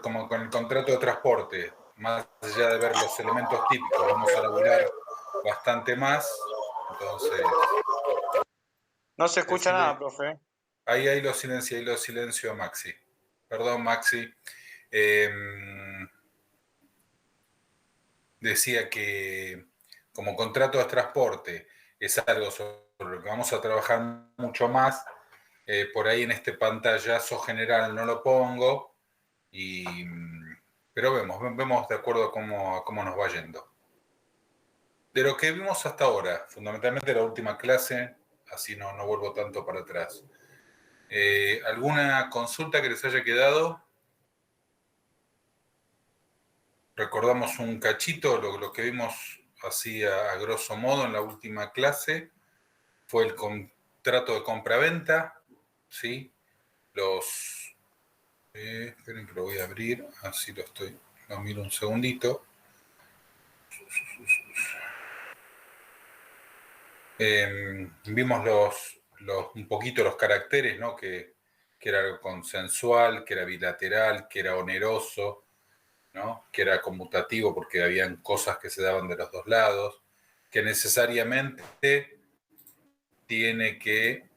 como con el contrato de transporte, más allá de ver los elementos típicos, vamos a laburar bastante más. Entonces, no se escucha decirle, nada, profe. ahí lo silencio, Maxi. Perdón, Maxi. Decía que como contrato de transporte es algo sobre lo que vamos a trabajar mucho más. Por ahí en este pantallazo general no lo pongo, pero vemos de acuerdo a cómo nos va yendo. De lo que vimos hasta ahora, fundamentalmente la última clase, así no vuelvo tanto para atrás. ¿Alguna consulta que les haya quedado? Recordamos un cachito, lo que vimos así a grosso modo en la última clase fue el contrato de compra-venta, ¿sí? Esperen que lo voy a abrir, así lo miro un segundito. Vimos un poquito los caracteres, ¿no? Que era algo consensual, que era bilateral, que era oneroso, ¿no? Que era conmutativo porque habían cosas que se daban de los dos lados, que necesariamente tiene que...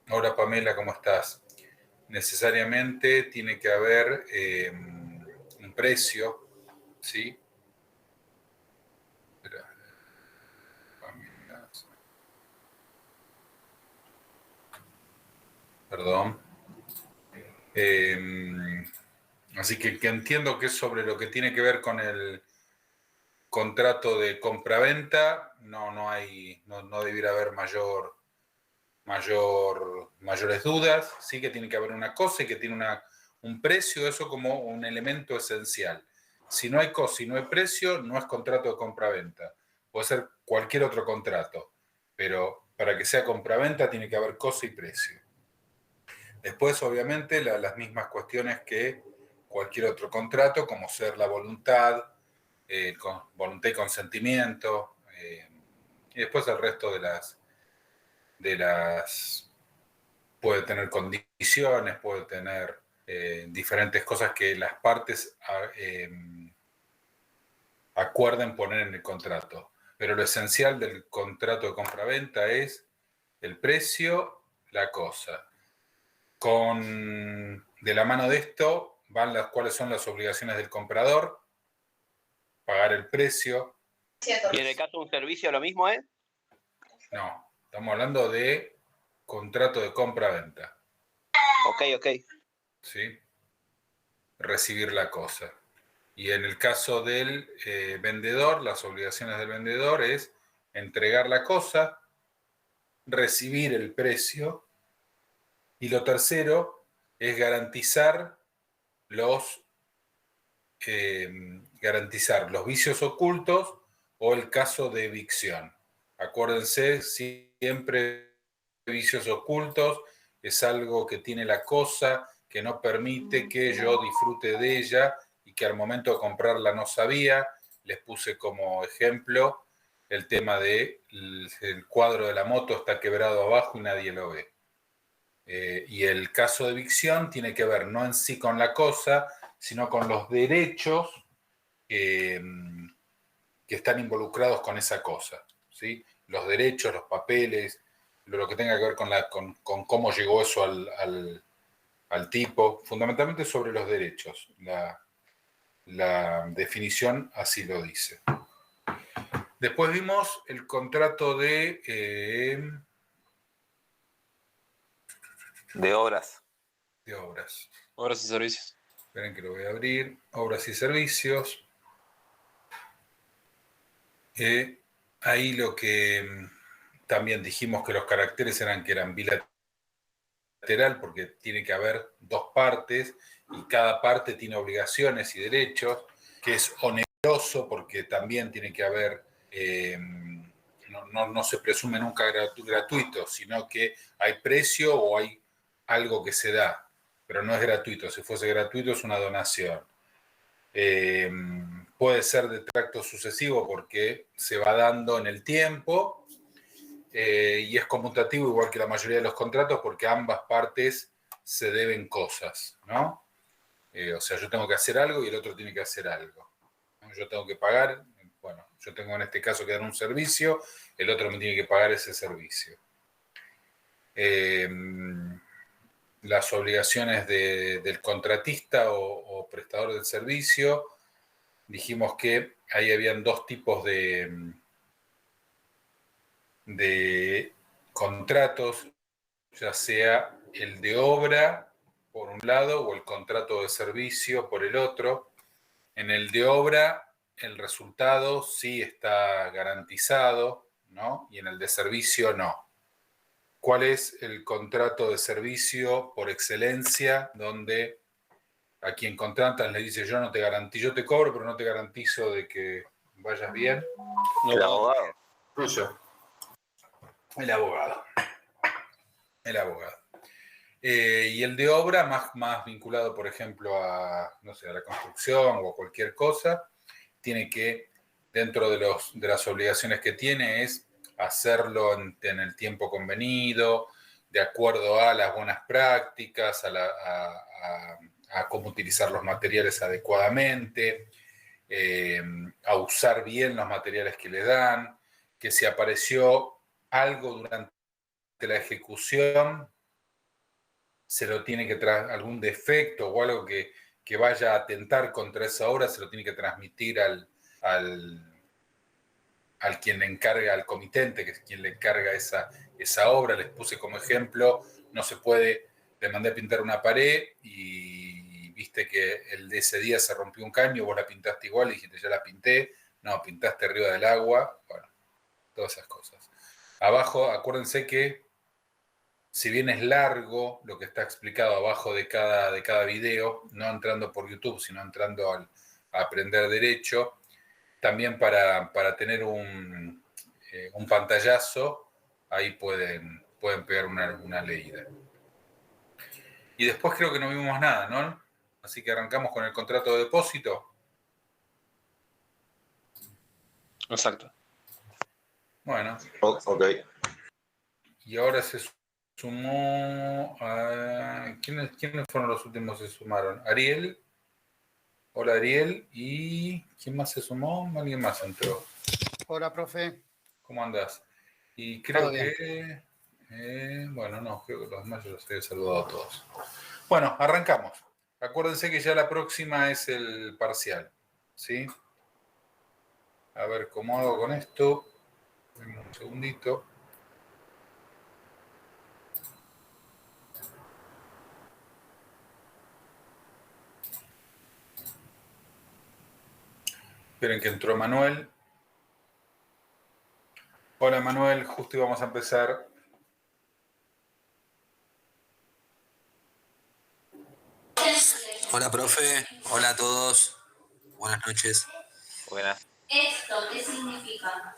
Hola Pamela, ¿cómo estás? Necesariamente tiene que haber un precio, ¿sí? Espera, Pamela. Perdón. Así que entiendo que es sobre lo que tiene que ver con el contrato de compraventa, no debiera haber mayores dudas, sí que tiene que haber una cosa y que tiene un precio, eso como un elemento esencial. Si no hay cosa y no hay precio, no es contrato de compraventa. Puede ser cualquier otro contrato, pero para que sea compraventa tiene que haber cosa y precio. Después, obviamente, las mismas cuestiones que cualquier otro contrato, como ser la voluntad, con voluntad y consentimiento, y después el resto de las puede tener condiciones, puede tener diferentes cosas que las partes acuerden poner en el contrato. Pero lo esencial del contrato de compraventa es el precio, la cosa. De la mano de esto van cuáles son las obligaciones del comprador, pagar el precio. ¿Y en el caso de un servicio lo mismo es? No, estamos hablando de contrato de compra-venta. Ok. ¿Sí? Recibir la cosa. Y en el caso del vendedor, las obligaciones del vendedor es entregar la cosa, recibir el precio, y lo tercero es garantizar los vicios ocultos o el caso de evicción. Acuérdense, siempre vicios ocultos es algo que tiene la cosa, que no permite que yo disfrute de ella y que al momento de comprarla no sabía. Les puse como ejemplo el tema de el cuadro de la moto está quebrado abajo y nadie lo ve. Y el caso de evicción tiene que ver no en sí con la cosa, sino con los derechos que están involucrados con esa cosa, ¿sí? Los derechos, los papeles, lo que tenga que ver con cómo llegó eso al tipo, fundamentalmente sobre los derechos. La definición así lo dice. Después vimos el contrato de obras. De obras. Obras y servicios. Esperen que lo voy a abrir. Obras y servicios. Ahí lo que también dijimos que los caracteres eran bilateral, porque tiene que haber dos partes y cada parte tiene obligaciones y derechos, que es oneroso porque también tiene que haber, no se presume nunca gratuito, sino que hay precio o hay algo que se da, pero no es gratuito. Si fuese gratuito es una donación. Puede ser de tracto sucesivo porque se va dando en el tiempo y es conmutativo igual que la mayoría de los contratos porque ambas partes se deben cosas, ¿no? O sea, yo tengo que hacer algo y el otro tiene que hacer algo. Yo tengo que pagar, bueno, yo tengo en este caso que dar un servicio, el otro me tiene que pagar ese servicio. Las obligaciones del contratista o prestador del servicio, dijimos que ahí habían dos tipos de contratos, ya sea el de obra por un lado o el contrato de servicio por el otro. En el de obra el resultado sí está garantizado, ¿no? Y en el de servicio no. ¿Cuál es el contrato de servicio por excelencia donde a quien contratan le dice yo no te garantizo, yo te cobro pero no te garantizo de que vayas bien? El abogado. Tuyo. El abogado. El abogado. Y el de obra, más vinculado, por ejemplo, a, no sé, a la construcción o a cualquier cosa, tiene que, dentro de las obligaciones que tiene, es hacerlo en el tiempo convenido, de acuerdo a las buenas prácticas, a cómo utilizar los materiales adecuadamente, a usar bien los materiales que le dan, que si apareció algo durante la ejecución, se lo tiene que algún defecto o algo que vaya a atentar contra esa obra, se lo tiene que transmitir al quien le encarga, al comitente, que es quien le encarga esa obra. Les puse como ejemplo, no se puede, le mandé a pintar una pared y viste que el de ese día se rompió un caño, vos la pintaste igual y dijiste, ya la pinté, no, pintaste arriba del agua, bueno, todas esas cosas. Abajo, acuérdense que si bien es largo lo que está explicado abajo de cada video, no entrando por YouTube, sino entrando a aprender derecho, también para tener un pantallazo, ahí pueden pegar una leída. Y después creo que no vimos nada, ¿no? Así que arrancamos con el contrato de depósito. Exacto. Bueno. Ok. Y ahora se sumó a... ¿Quiénes fueron los últimos que se sumaron? Ariel. Hola Ariel. ¿Y quién más se sumó? ¿Alguien más entró? Hola, profe. ¿Cómo andás? Y creo Todo bien. que... bueno, no, creo que los demás yo los he saludado a todos. Bueno, arrancamos. Acuérdense que ya la próxima es el parcial. ¿Sí? A ver cómo hago con esto. Dame un segundito. Esperen que entró Manuel. Hola Manuel, justo íbamos a empezar. Hola, profe. Hola a todos. Buenas noches. Buenas. ¿Esto qué significa?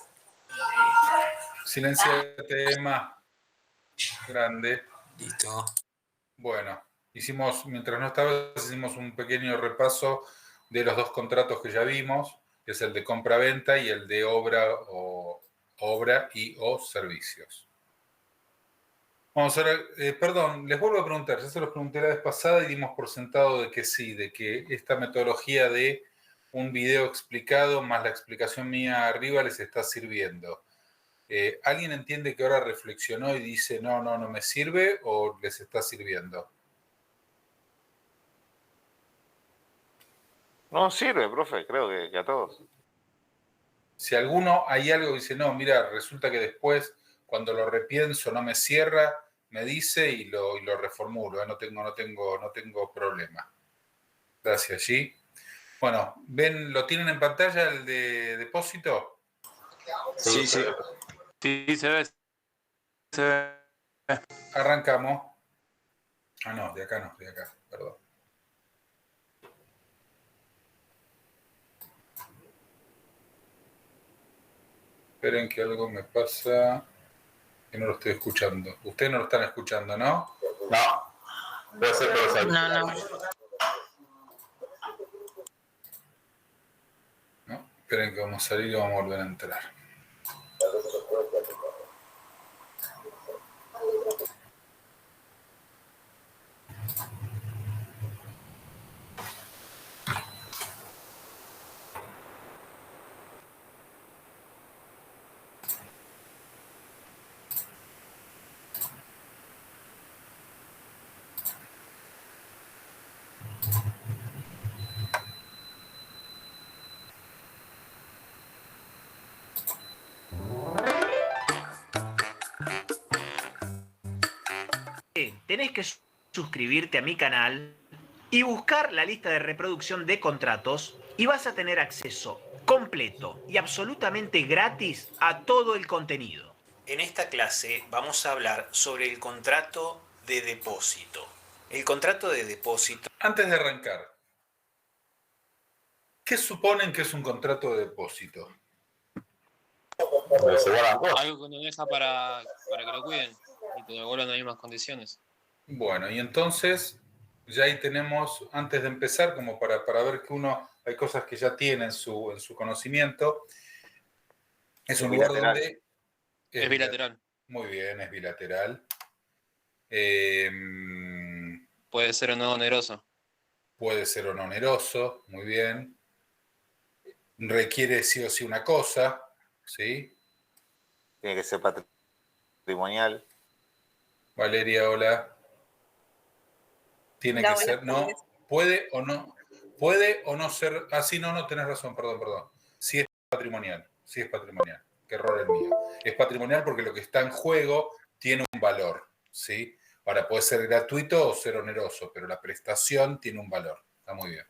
Silenciate más grande. Listo. Bueno, mientras no estabas, hicimos un pequeño repaso de los dos contratos que ya vimos, que es el de compra-venta y el de obra y o servicios. Vamos a ver, perdón, les vuelvo a preguntar, ya se los pregunté la vez pasada y dimos por sentado de que sí, de que esta metodología de un video explicado más la explicación mía arriba les está sirviendo. ¿Alguien entiende que ahora reflexionó y dice no me sirve o les está sirviendo? No sirve, profe, creo que a todos. Si alguno hay algo que dice, no, mira, resulta que después cuando lo repienso no me cierra, me dice y lo reformulo, no tengo problema. Gracias, G. Bueno, ¿lo tienen en pantalla el de depósito? Sí, sí. Sí, se ve. Arrancamos. Ah, no, de acá, perdón. Esperen que algo me pasa, que no lo estoy escuchando. Ustedes no lo están escuchando, ¿no? No. No. No, esperen que vamos a salir y vamos a volver a entrar. tenés que suscribirte a mi canal y buscar la lista de reproducción de contratos y vas a tener acceso completo y absolutamente gratis a todo el contenido. En esta clase vamos a hablar sobre el contrato de depósito. El contrato de depósito. Antes de arrancar, ¿qué suponen que es un contrato de depósito? Algo que uno deja para que lo cuiden y te devuelvan las mismas condiciones. Bueno, y entonces ya ahí tenemos, antes de empezar, como para ver que hay cosas que ya tiene en su conocimiento. Es un lugar bilateral. donde... Es bilateral. Muy bien, es bilateral. Puede ser o no oneroso. Puede ser o no oneroso, muy bien. Requiere sí o sí una cosa, ¿sí? Tiene que ser patrimonial. Valeria, hola. Tiene que ser, no, puede o no ser, sí, no, tenés razón, perdón. Sí es patrimonial. Qué error el mío. Es patrimonial porque lo que está en juego tiene un valor, ¿sí? Ahora, puede ser gratuito o ser oneroso, pero la prestación tiene un valor. Está muy bien.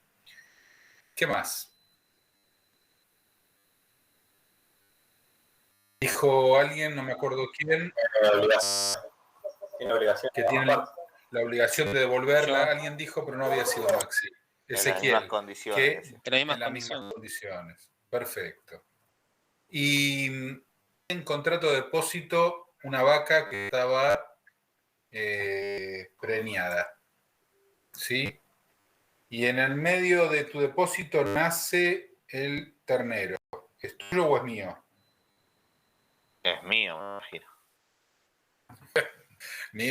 ¿Qué más? Dijo alguien, no me acuerdo quién, Tiene obligación. que tiene la obligación de devolverla. Yo. Alguien dijo, pero no había sido Maxi. En las Ezequiel, mismas condiciones. que En las mismas en las mismas condiciones. condiciones. Perfecto. Y en contrato de depósito, una vaca que estaba preñada, ¿sí? Y en el medio de tu depósito nace el ternero. ¿Es tuyo o es mío? Es mío, me imagino.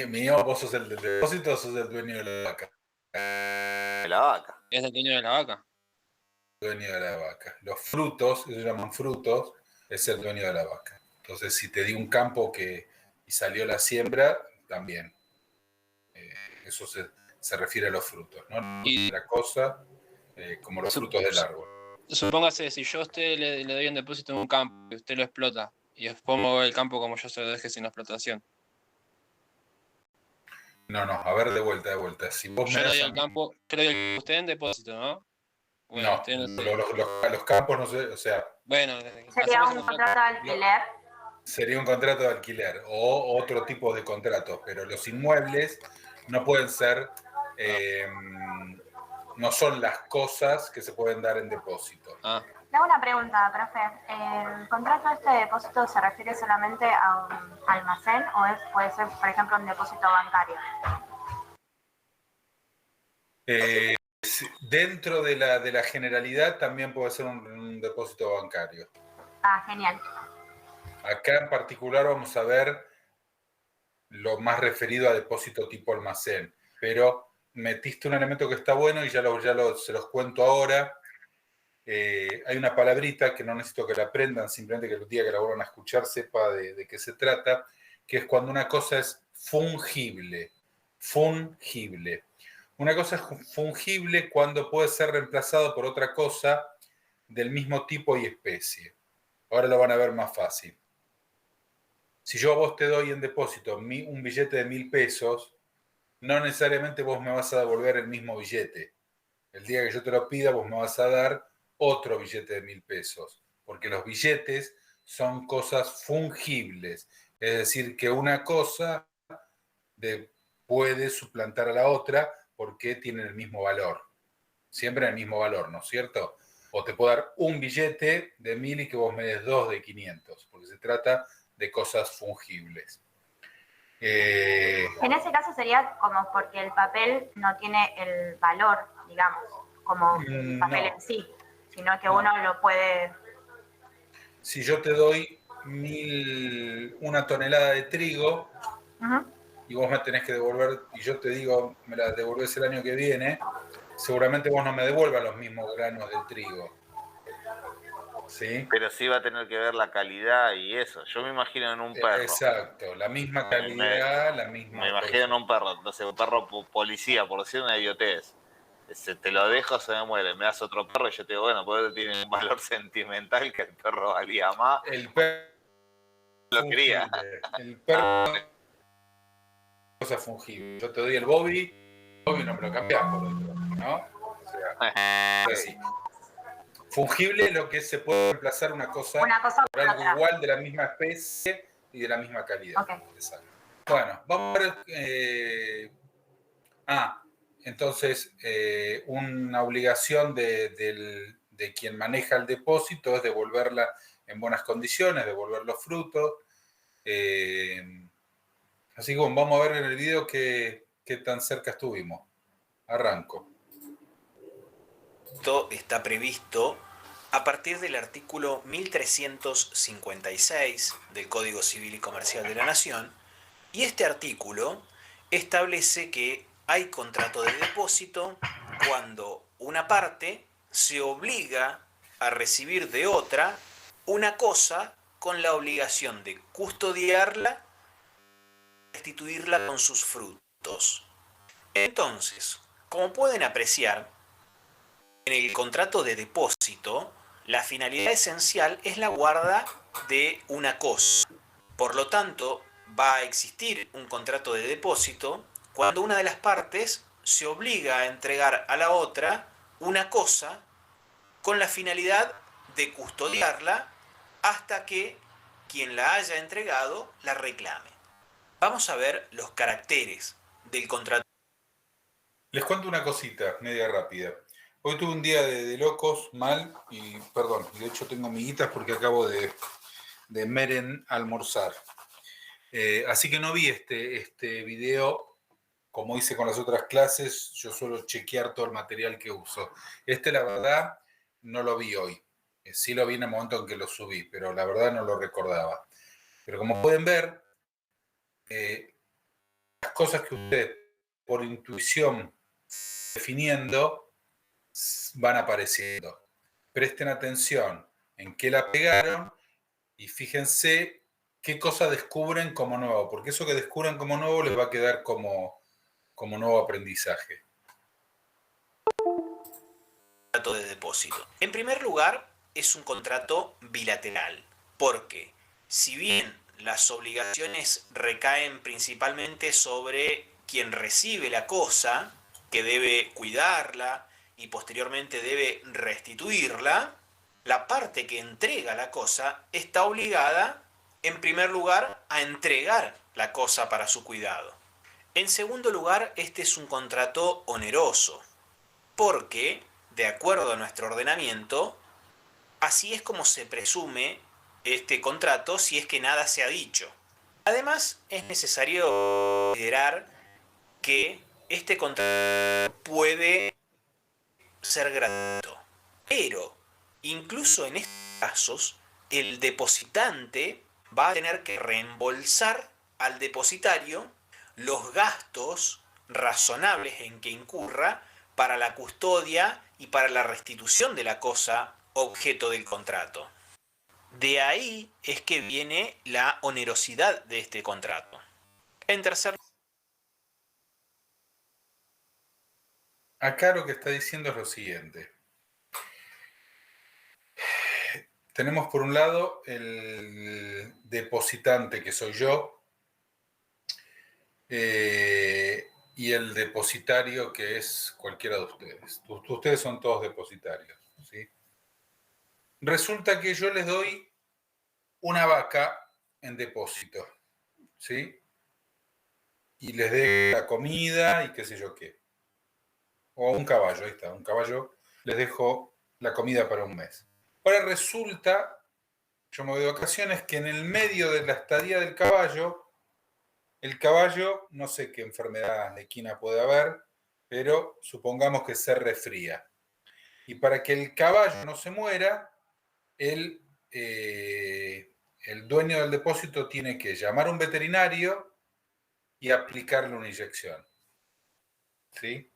Mío, vos sos el del depósito o sos el dueño de la vaca. De la vaca. Es el dueño de la vaca. Dueño de la vaca. Los frutos, ellos llaman frutos, es el dueño de la vaca. Entonces, si te di un campo y salió la siembra, también. Eso se refiere a los frutos, ¿no? Y La cosa, como los frutos del árbol. supóngase, si yo a usted le doy un depósito en un campo y usted lo explota, y después muevo el campo como yo se lo deje sin explotación. No, a ver, de vuelta. Si vos Yo me le doy das a el mí- campo, yo le doy a usted en depósito, ¿no? Bueno, No, usted no sé. los campos no sé, o sea, Bueno, Sería hacemos un un contrato de alquiler. sería un contrato de alquiler o otro tipo de contratos, pero los inmuebles no pueden ser, no son las cosas que se pueden dar en depósito. Le hago una pregunta, profe. ¿El contrato de depósito se refiere solamente a un almacén o puede ser, por ejemplo, un depósito bancario? Dentro de la generalidad también puede ser un depósito bancario. Ah, genial. Acá en particular vamos a ver lo más referido a depósito tipo almacén, pero metiste un elemento que está bueno y se los cuento ahora. Hay una palabrita que no necesito que la aprendan, simplemente que el día que la vuelvan a escuchar sepa de qué se trata, que es cuando una cosa es fungible. Fungible. Una cosa es fungible cuando puede ser reemplazado por otra cosa del mismo tipo y especie. Ahora lo van a ver más fácil. Si yo a vos te doy en depósito un billete de 1.000 pesos, no necesariamente vos me vas a devolver el mismo billete. El día que yo te lo pida, vos me vas a dar otro billete de 1.000 pesos, porque los billetes son cosas fungibles, es decir, que una cosa puede suplantar a la otra porque tienen el mismo valor, siempre el mismo valor, ¿no es cierto? O te puedo dar un billete de 1.000 y que vos me des dos de 500, porque se trata de cosas fungibles. En ese caso sería como porque el papel no tiene el valor, digamos, como el papel en sí, sino que uno lo puede... Si yo te doy una tonelada de trigo y vos me tenés que devolver, y yo te digo, me la devolvés el año que viene, seguramente vos no me devuelvas los mismos granos de trigo. ¿Sí? Pero sí va a tener que ver la calidad y eso. Yo me imagino en un perro. Exacto, la misma calidad, la misma... Me imagino en un perro, no sé, un perro policía, por decir una idiotez. Te lo dejo, se me muere. Me das otro perro y yo te digo, bueno, pues tiene un valor sentimental que el perro valía más. El perro lo quería. El perro cosa fungible. Yo te doy el Bobby no me lo cambiás por otro, ¿no? O sea, así. Fungible es lo que se puede reemplazar una cosa por algo otra. igual de la misma especie y de la misma calidad. Okay. Exacto. Bueno, vamos a ver. Entonces, una obligación de quien maneja el depósito es devolverla en buenas condiciones, devolver los frutos. Así que bueno, vamos a ver en el video qué tan cerca estuvimos. Arranco. Esto está previsto a partir del artículo 1356 del Código Civil y Comercial de la Nación, y este artículo establece que hay contrato de depósito cuando una parte se obliga a recibir de otra una cosa con la obligación de custodiarla, restituirla con sus frutos. Entonces, como pueden apreciar, en el contrato de depósito, la finalidad esencial es la guarda de una cosa. Por lo tanto, va a existir un contrato de depósito cuando una de las partes se obliga a entregar a la otra una cosa con la finalidad de custodiarla hasta que quien la haya entregado la reclame. Vamos a ver los caracteres del contrato. Les cuento una cosita, media rápida. Hoy tuve un día de locos, mal, y perdón, de hecho tengo amiguitas porque acabo de almorzar. Así que no vi este video como hice con las otras clases. Yo suelo chequear todo el material que uso. La verdad, no lo vi hoy. Sí lo vi en el momento en que lo subí, pero la verdad no lo recordaba. Pero como pueden ver, las cosas que ustedes por intuición definiendo van apareciendo. Presten atención en qué la pegaron y fíjense qué cosas descubren como nuevo, porque eso que descubran como nuevo les va a quedar como nuevo aprendizaje. Contrato de depósito. En primer lugar, es un contrato bilateral, porque si bien las obligaciones recaen principalmente sobre quien recibe la cosa, que debe cuidarla y posteriormente debe restituirla, la parte que entrega la cosa está obligada, en primer lugar, a entregar la cosa para su cuidado. En segundo lugar, este es un contrato oneroso, porque, de acuerdo a nuestro ordenamiento, así es como se presume este contrato si es que nada se ha dicho. Además, es necesario considerar que este contrato puede ser gratuito, pero incluso en estos casos, el depositante va a tener que reembolsar al depositario los gastos razonables en que incurra para la custodia y para la restitución de la cosa objeto del contrato. De ahí es que viene la onerosidad de este contrato. En tercer lugar, acá lo que está diciendo es lo siguiente. Tenemos por un lado el depositante, que soy yo, y el depositario, que es cualquiera de ustedes. Ustedes son todos depositarios, ¿sí? Resulta que yo les doy una vaca en depósito, ¿sí? Y les dejo la comida y qué sé yo qué. O un caballo, ahí está, un caballo, les dejo la comida para un mes. Ahora resulta, yo me voy de vacaciones, que en el medio de la estadía del caballo, el caballo, no sé qué enfermedad equina puede haber, pero supongamos que se resfría. Y para que el caballo no se muera, el dueño del depósito tiene que llamar a un veterinario y aplicarle una inyección. ¿Sí?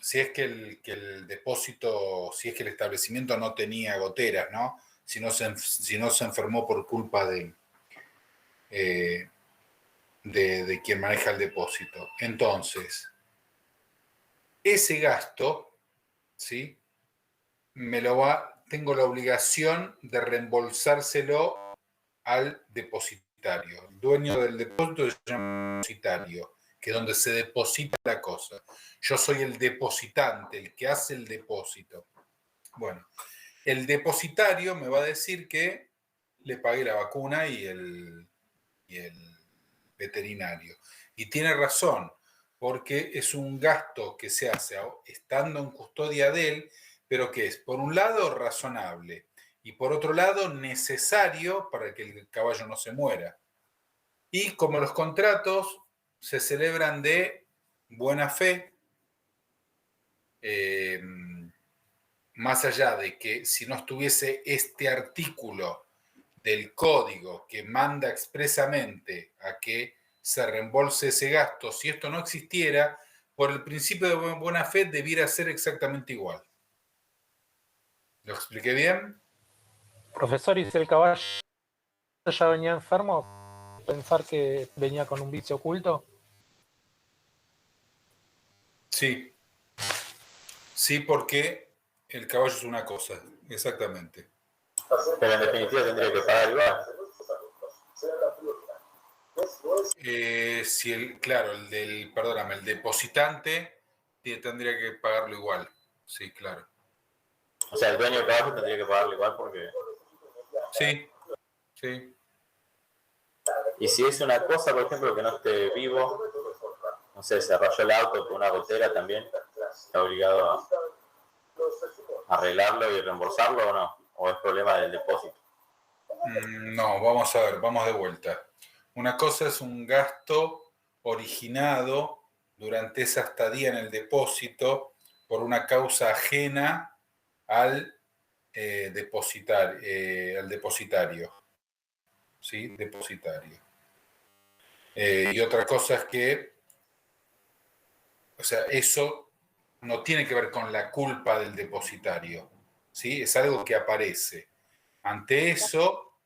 Si es que el depósito, si es que el establecimiento no tenía goteras, ¿no? Si no se enfermó por culpa de quien maneja el depósito. Entonces, ese gasto, ¿sí? Tengo la obligación de reembolsárselo al depositario. depositario. El dueño del depósito se llama depositario, que es donde se deposita la cosa. Yo soy el depositante, el que hace el depósito. Bueno, el depositario me va a decir que le pague la vacuna y el veterinario. Y tiene razón, porque es un gasto que se hace estando en custodia de él, pero que es, por un lado, razonable y por otro lado, necesario para que el caballo no se muera. Y como los contratos se celebran de buena fe, más allá de que si no estuviese este artículo del código que manda expresamente a que se reembolse ese gasto, si esto no existiera, por el principio de buena fe debiera ser exactamente igual. ¿Lo expliqué bien? Profesor, ¿y si el caballo ya venía enfermo? ¿Pensar que venía con un vicio oculto? Sí. Sí, porque el caballo es una cosa, exactamente. Pero en definitiva tendría que pagar igual. Claro, el depositante tendría que pagarlo igual. Sí, claro. O sea, el dueño del caballo tendría que pagarlo igual porque... Sí, sí. Y si es una cosa, por ejemplo, que no esté vivo, no sé, se rayó el auto con una gotera también, ¿está obligado a arreglarlo y reembolsarlo o no? ¿O es problema del depósito? No, vamos a ver, vamos de vuelta. Una cosa es un gasto originado durante esa estadía en el depósito por una causa ajena al depositario. ¿Sí? Depositario. Y otra cosa es que, o sea, eso no tiene que ver con la culpa del depositario, ¿sí? Es algo que aparece. Ante eso,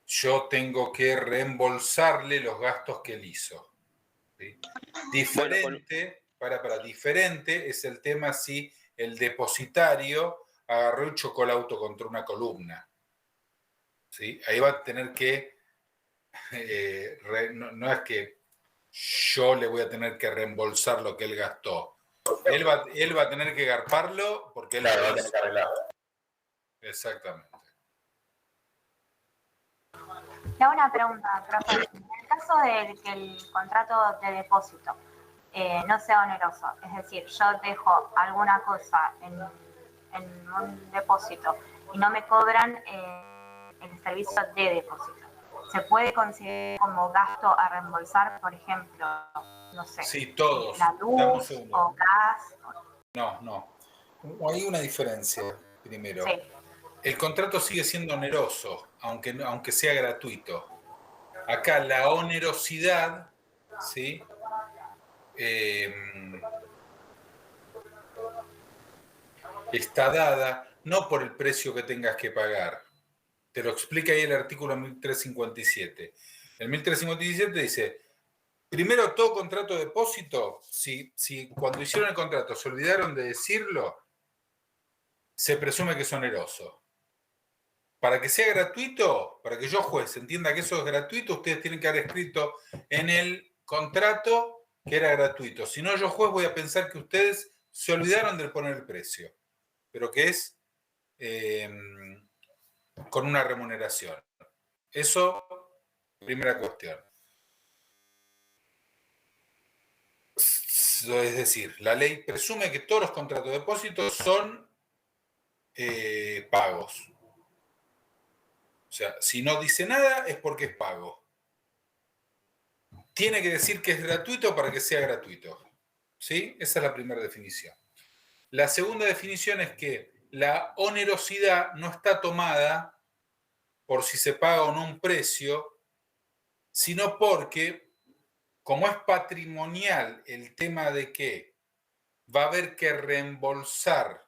yo tengo que reembolsarle los gastos que él hizo, ¿sí? Diferente, diferente es el tema si el depositario agarró y chocó el auto contra una columna, ¿sí? Ahí va a tener que, no es que yo le voy a tener que reembolsar lo que él gastó. Él va a tener que garparlo porque él Claro, lo va a tener hizo. que arreglarlo. Exactamente. Le hago una pregunta, profe. En el caso de que el contrato de depósito no sea oneroso, es decir, yo dejo alguna cosa en un depósito y no me cobran el servicio de depósito, ¿se puede considerar como gasto a reembolsar, por ejemplo, no sé, Sí, todos. la luz o gas? No. Hay una diferencia, primero. Sí. El contrato sigue siendo oneroso, aunque sea gratuito. Acá la onerosidad, ¿sí? Está dada no por el precio que tengas que pagar. Te lo explica ahí el artículo 1357. El 1357 dice, primero, todo contrato de depósito, si cuando hicieron el contrato se olvidaron de decirlo, se presume que es oneroso. Para que sea gratuito, para que yo juez entienda que eso es gratuito, ustedes tienen que haber escrito en el contrato que era gratuito. Si no, yo juez voy a pensar que ustedes se olvidaron de poner el precio, pero que es con una remuneración. Eso, primera cuestión. Es decir, la ley presume que todos los contratos de depósito son pagos. O sea, si no dice nada es porque es pago. Tiene que decir que es gratuito para que sea gratuito. ¿Sí? Esa es la primera definición. La segunda definición es que la onerosidad no está tomada por si se paga o no un precio, sino porque, como es patrimonial el tema de que va a haber que reembolsar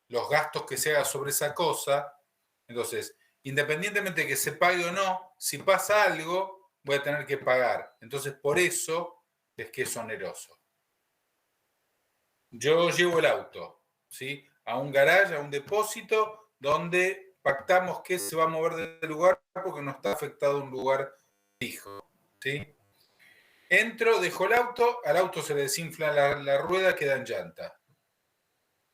los gastos que se haga sobre esa cosa, entonces, independientemente de que se pague o no, si pasa algo, voy a tener que pagar. Entonces, por eso es que es oneroso. Yo llevo el auto, ¿sí? A un garaje, a un depósito, donde pactamos que se va a mover del lugar porque no está afectado a un lugar fijo, ¿sí? Entro, dejo el auto, al auto se le desinfla la rueda, queda en llanta.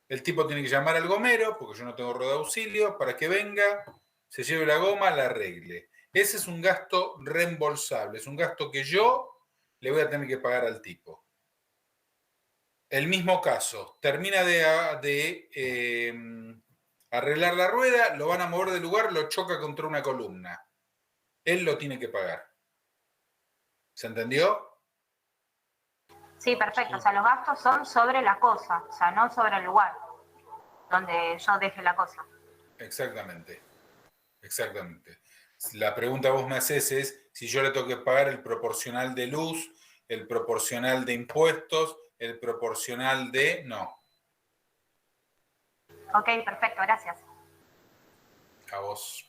El tipo tiene que llamar al gomero, porque yo no tengo rueda de auxilio, para que venga, se lleve la goma, la arregle. Ese es un gasto reembolsable, es un gasto que yo le voy a tener que pagar al tipo. El mismo caso, termina de arreglar la rueda, lo van a mover del lugar, lo choca contra una columna. Él lo tiene que pagar. ¿Se entendió? Sí, perfecto. O sea, los gastos son sobre la cosa, o sea, no sobre el lugar donde yo deje la cosa. Exactamente. Exactamente. La pregunta que vos me haces es si yo le tengo que pagar el proporcional de luz, el proporcional de impuestos, el proporcional de... No, Ok, perfecto, gracias. a vos.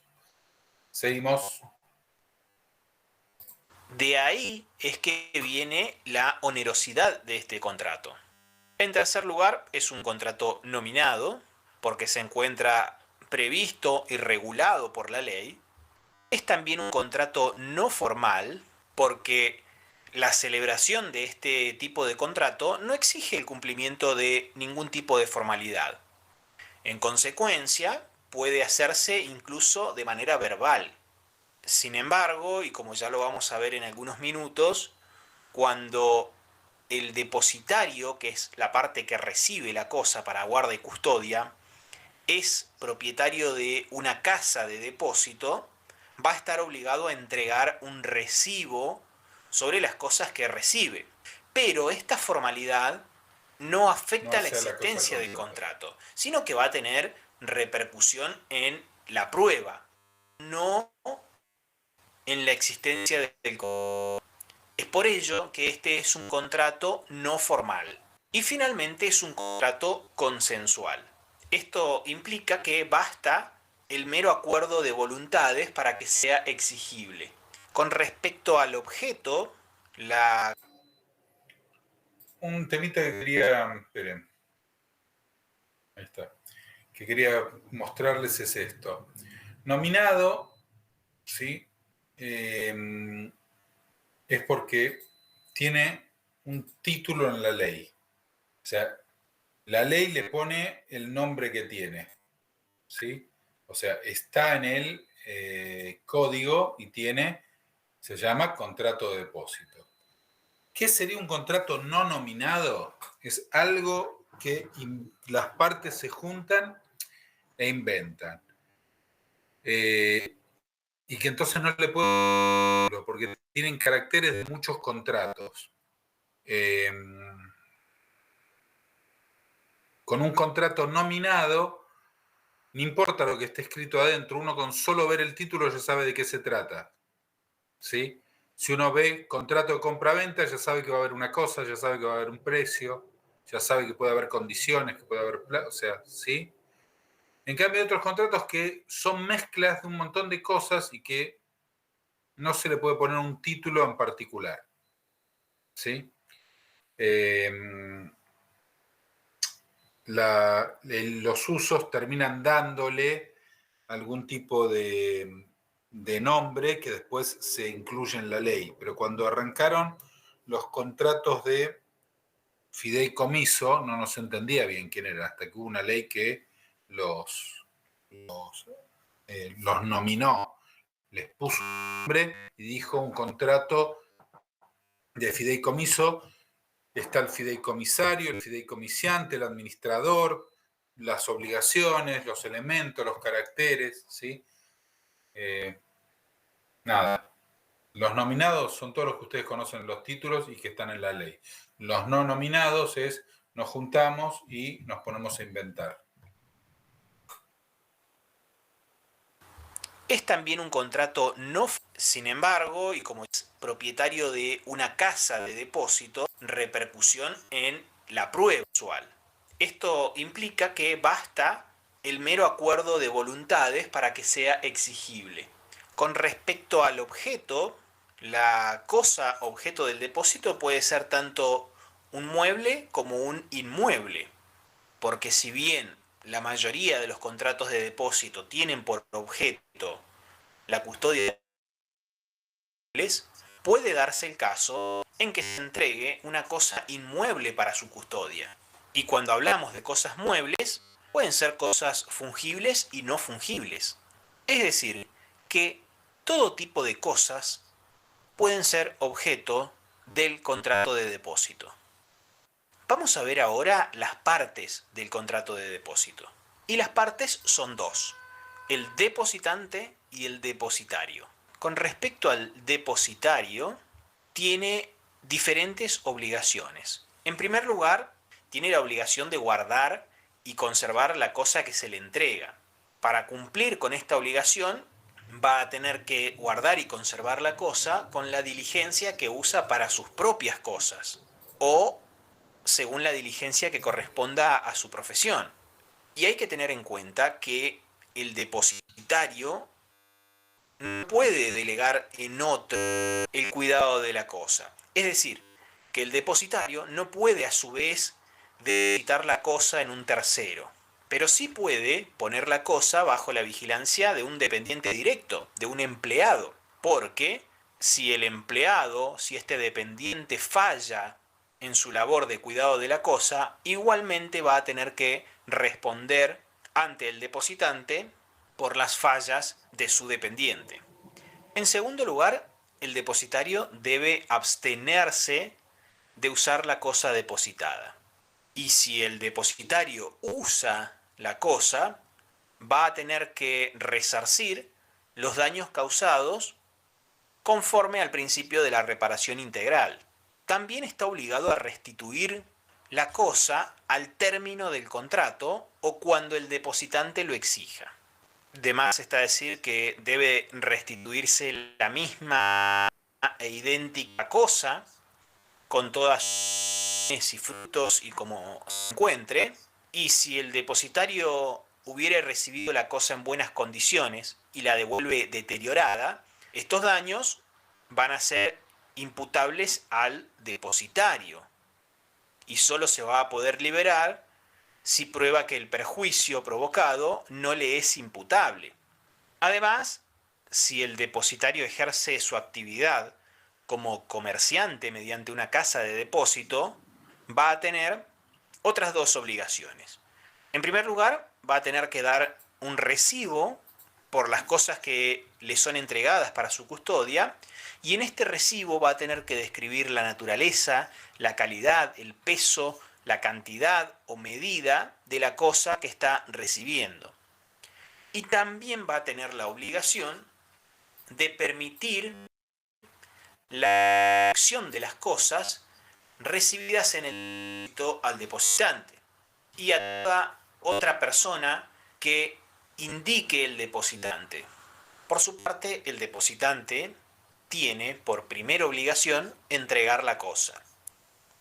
Seguimos. De ahí es que viene la onerosidad de este contrato. En tercer lugar, es un contrato nominado, porque se encuentra previsto y regulado por la ley. Es también un contrato no formal, porque la celebración de este tipo de contrato no exige el cumplimiento de ningún tipo de formalidad. En consecuencia, puede hacerse incluso de manera verbal. Sin embargo, y como ya lo vamos a ver en algunos minutos, cuando el depositario, que es la parte que recibe la cosa para guarda y custodia, es propietario de una casa de depósito, va a estar obligado a entregar un recibo sobre las cosas que recibe. Pero esta formalidad no afecta No la hace a la existencia cosa del completa. contrato, sino que va a tener repercusión en la prueba, no en la existencia del contrato. Es por ello que este es un contrato no formal. Y finalmente es un contrato consensual. Esto implica que basta el mero acuerdo de voluntades para que sea exigible. Con respecto al objeto, la... Un temita que quería... Esperen. Ahí está. Que quería mostrarles es esto. Nominado, ¿sí? Es porque tiene un título en la ley. O sea, la ley le pone el nombre que tiene, ¿sí? O sea, está en el código y se llama contrato de depósito. ¿Qué sería un contrato no nominado? Es algo que las partes se juntan e inventan. Y que entonces no le puedo, porque tienen caracteres de muchos contratos. Con un contrato nominado, no importa lo que esté escrito adentro, uno con solo ver el título ya sabe de qué se trata. ¿Sí? Si uno ve contrato de compra-venta, ya sabe que va a haber una cosa, ya sabe que va a haber un precio, ya sabe que puede haber condiciones, que puede haber... O sea, ¿sí? En cambio hay otros contratos que son mezclas de un montón de cosas y que no se le puede poner un título en particular. ¿Sí? Los usos terminan dándole algún tipo de nombre que después se incluye en la ley. Pero cuando arrancaron los contratos de fideicomiso, no nos entendía bien quién era, hasta que hubo una ley que los nominó, les puso un nombre y dijo un contrato de fideicomiso. Está el fideicomisario, el fideicomiciante, el administrador, las obligaciones, los elementos, los caracteres, ¿sí? Nada. Los nominados son todos los que ustedes conocen los títulos y que están en la ley. Los no nominados es nos juntamos y nos ponemos a inventar. Es también un contrato no... Sin embargo, y como es propietario de una casa de depósito, repercusión en la prueba usual. Esto implica que basta el mero acuerdo de voluntades para que sea exigible. Con respecto al objeto, la cosa objeto del depósito puede ser tanto un mueble como un inmueble, porque si bien la mayoría de los contratos de depósito tienen por objeto la custodia de inmuebles, puede darse el caso en que se entregue una cosa inmueble para su custodia. Y cuando hablamos de cosas muebles, pueden ser cosas fungibles y no fungibles. Es decir, que todo tipo de cosas pueden ser objeto del contrato de depósito. Vamos a ver ahora las partes del contrato de depósito. Y las partes son dos: el depositante y el depositario. Con respecto al depositario, tiene diferentes obligaciones. En primer lugar, tiene la obligación de guardar y conservar la cosa que se le entrega. Para cumplir con esta obligación, va a tener que guardar y conservar la cosa con la diligencia que usa para sus propias cosas, o según la diligencia que corresponda a su profesión. Y hay que tener en cuenta que el depositario no puede delegar en otro el cuidado de la cosa. Es decir, que el depositario no puede a su vez depositar la cosa en un tercero, pero sí puede poner la cosa bajo la vigilancia de un dependiente directo, de un empleado, porque si el empleado, si este dependiente falla en su labor de cuidado de la cosa, igualmente va a tener que responder ante el depositante por las fallas de su dependiente. En segundo lugar, el depositario debe abstenerse de usar la cosa depositada. Y si el depositario usa la cosa, va a tener que resarcir los daños causados conforme al principio de la reparación integral. También está obligado a restituir la cosa al término del contrato o cuando el depositante lo exija. De más está decir que debe restituirse la misma e idéntica cosa con todas y frutos y como se encuentre, y si el depositario hubiere recibido la cosa en buenas condiciones y la devuelve deteriorada, estos daños van a ser imputables al depositario y solo se va a poder liberar si prueba que el perjuicio provocado no le es imputable. Además, si el depositario ejerce su actividad como comerciante mediante una casa de depósito, va a tener otras dos obligaciones. En primer lugar, va a tener que dar un recibo por las cosas que le son entregadas para su custodia, y en este recibo va a tener que describir la naturaleza, la calidad, el peso, la cantidad o medida de la cosa que está recibiendo. Y también va a tener la obligación de permitir la acción de las cosas recibidas en el depósito al depositante y a toda otra persona que indique el depositante. Por su parte, el depositante tiene por primera obligación entregar la cosa.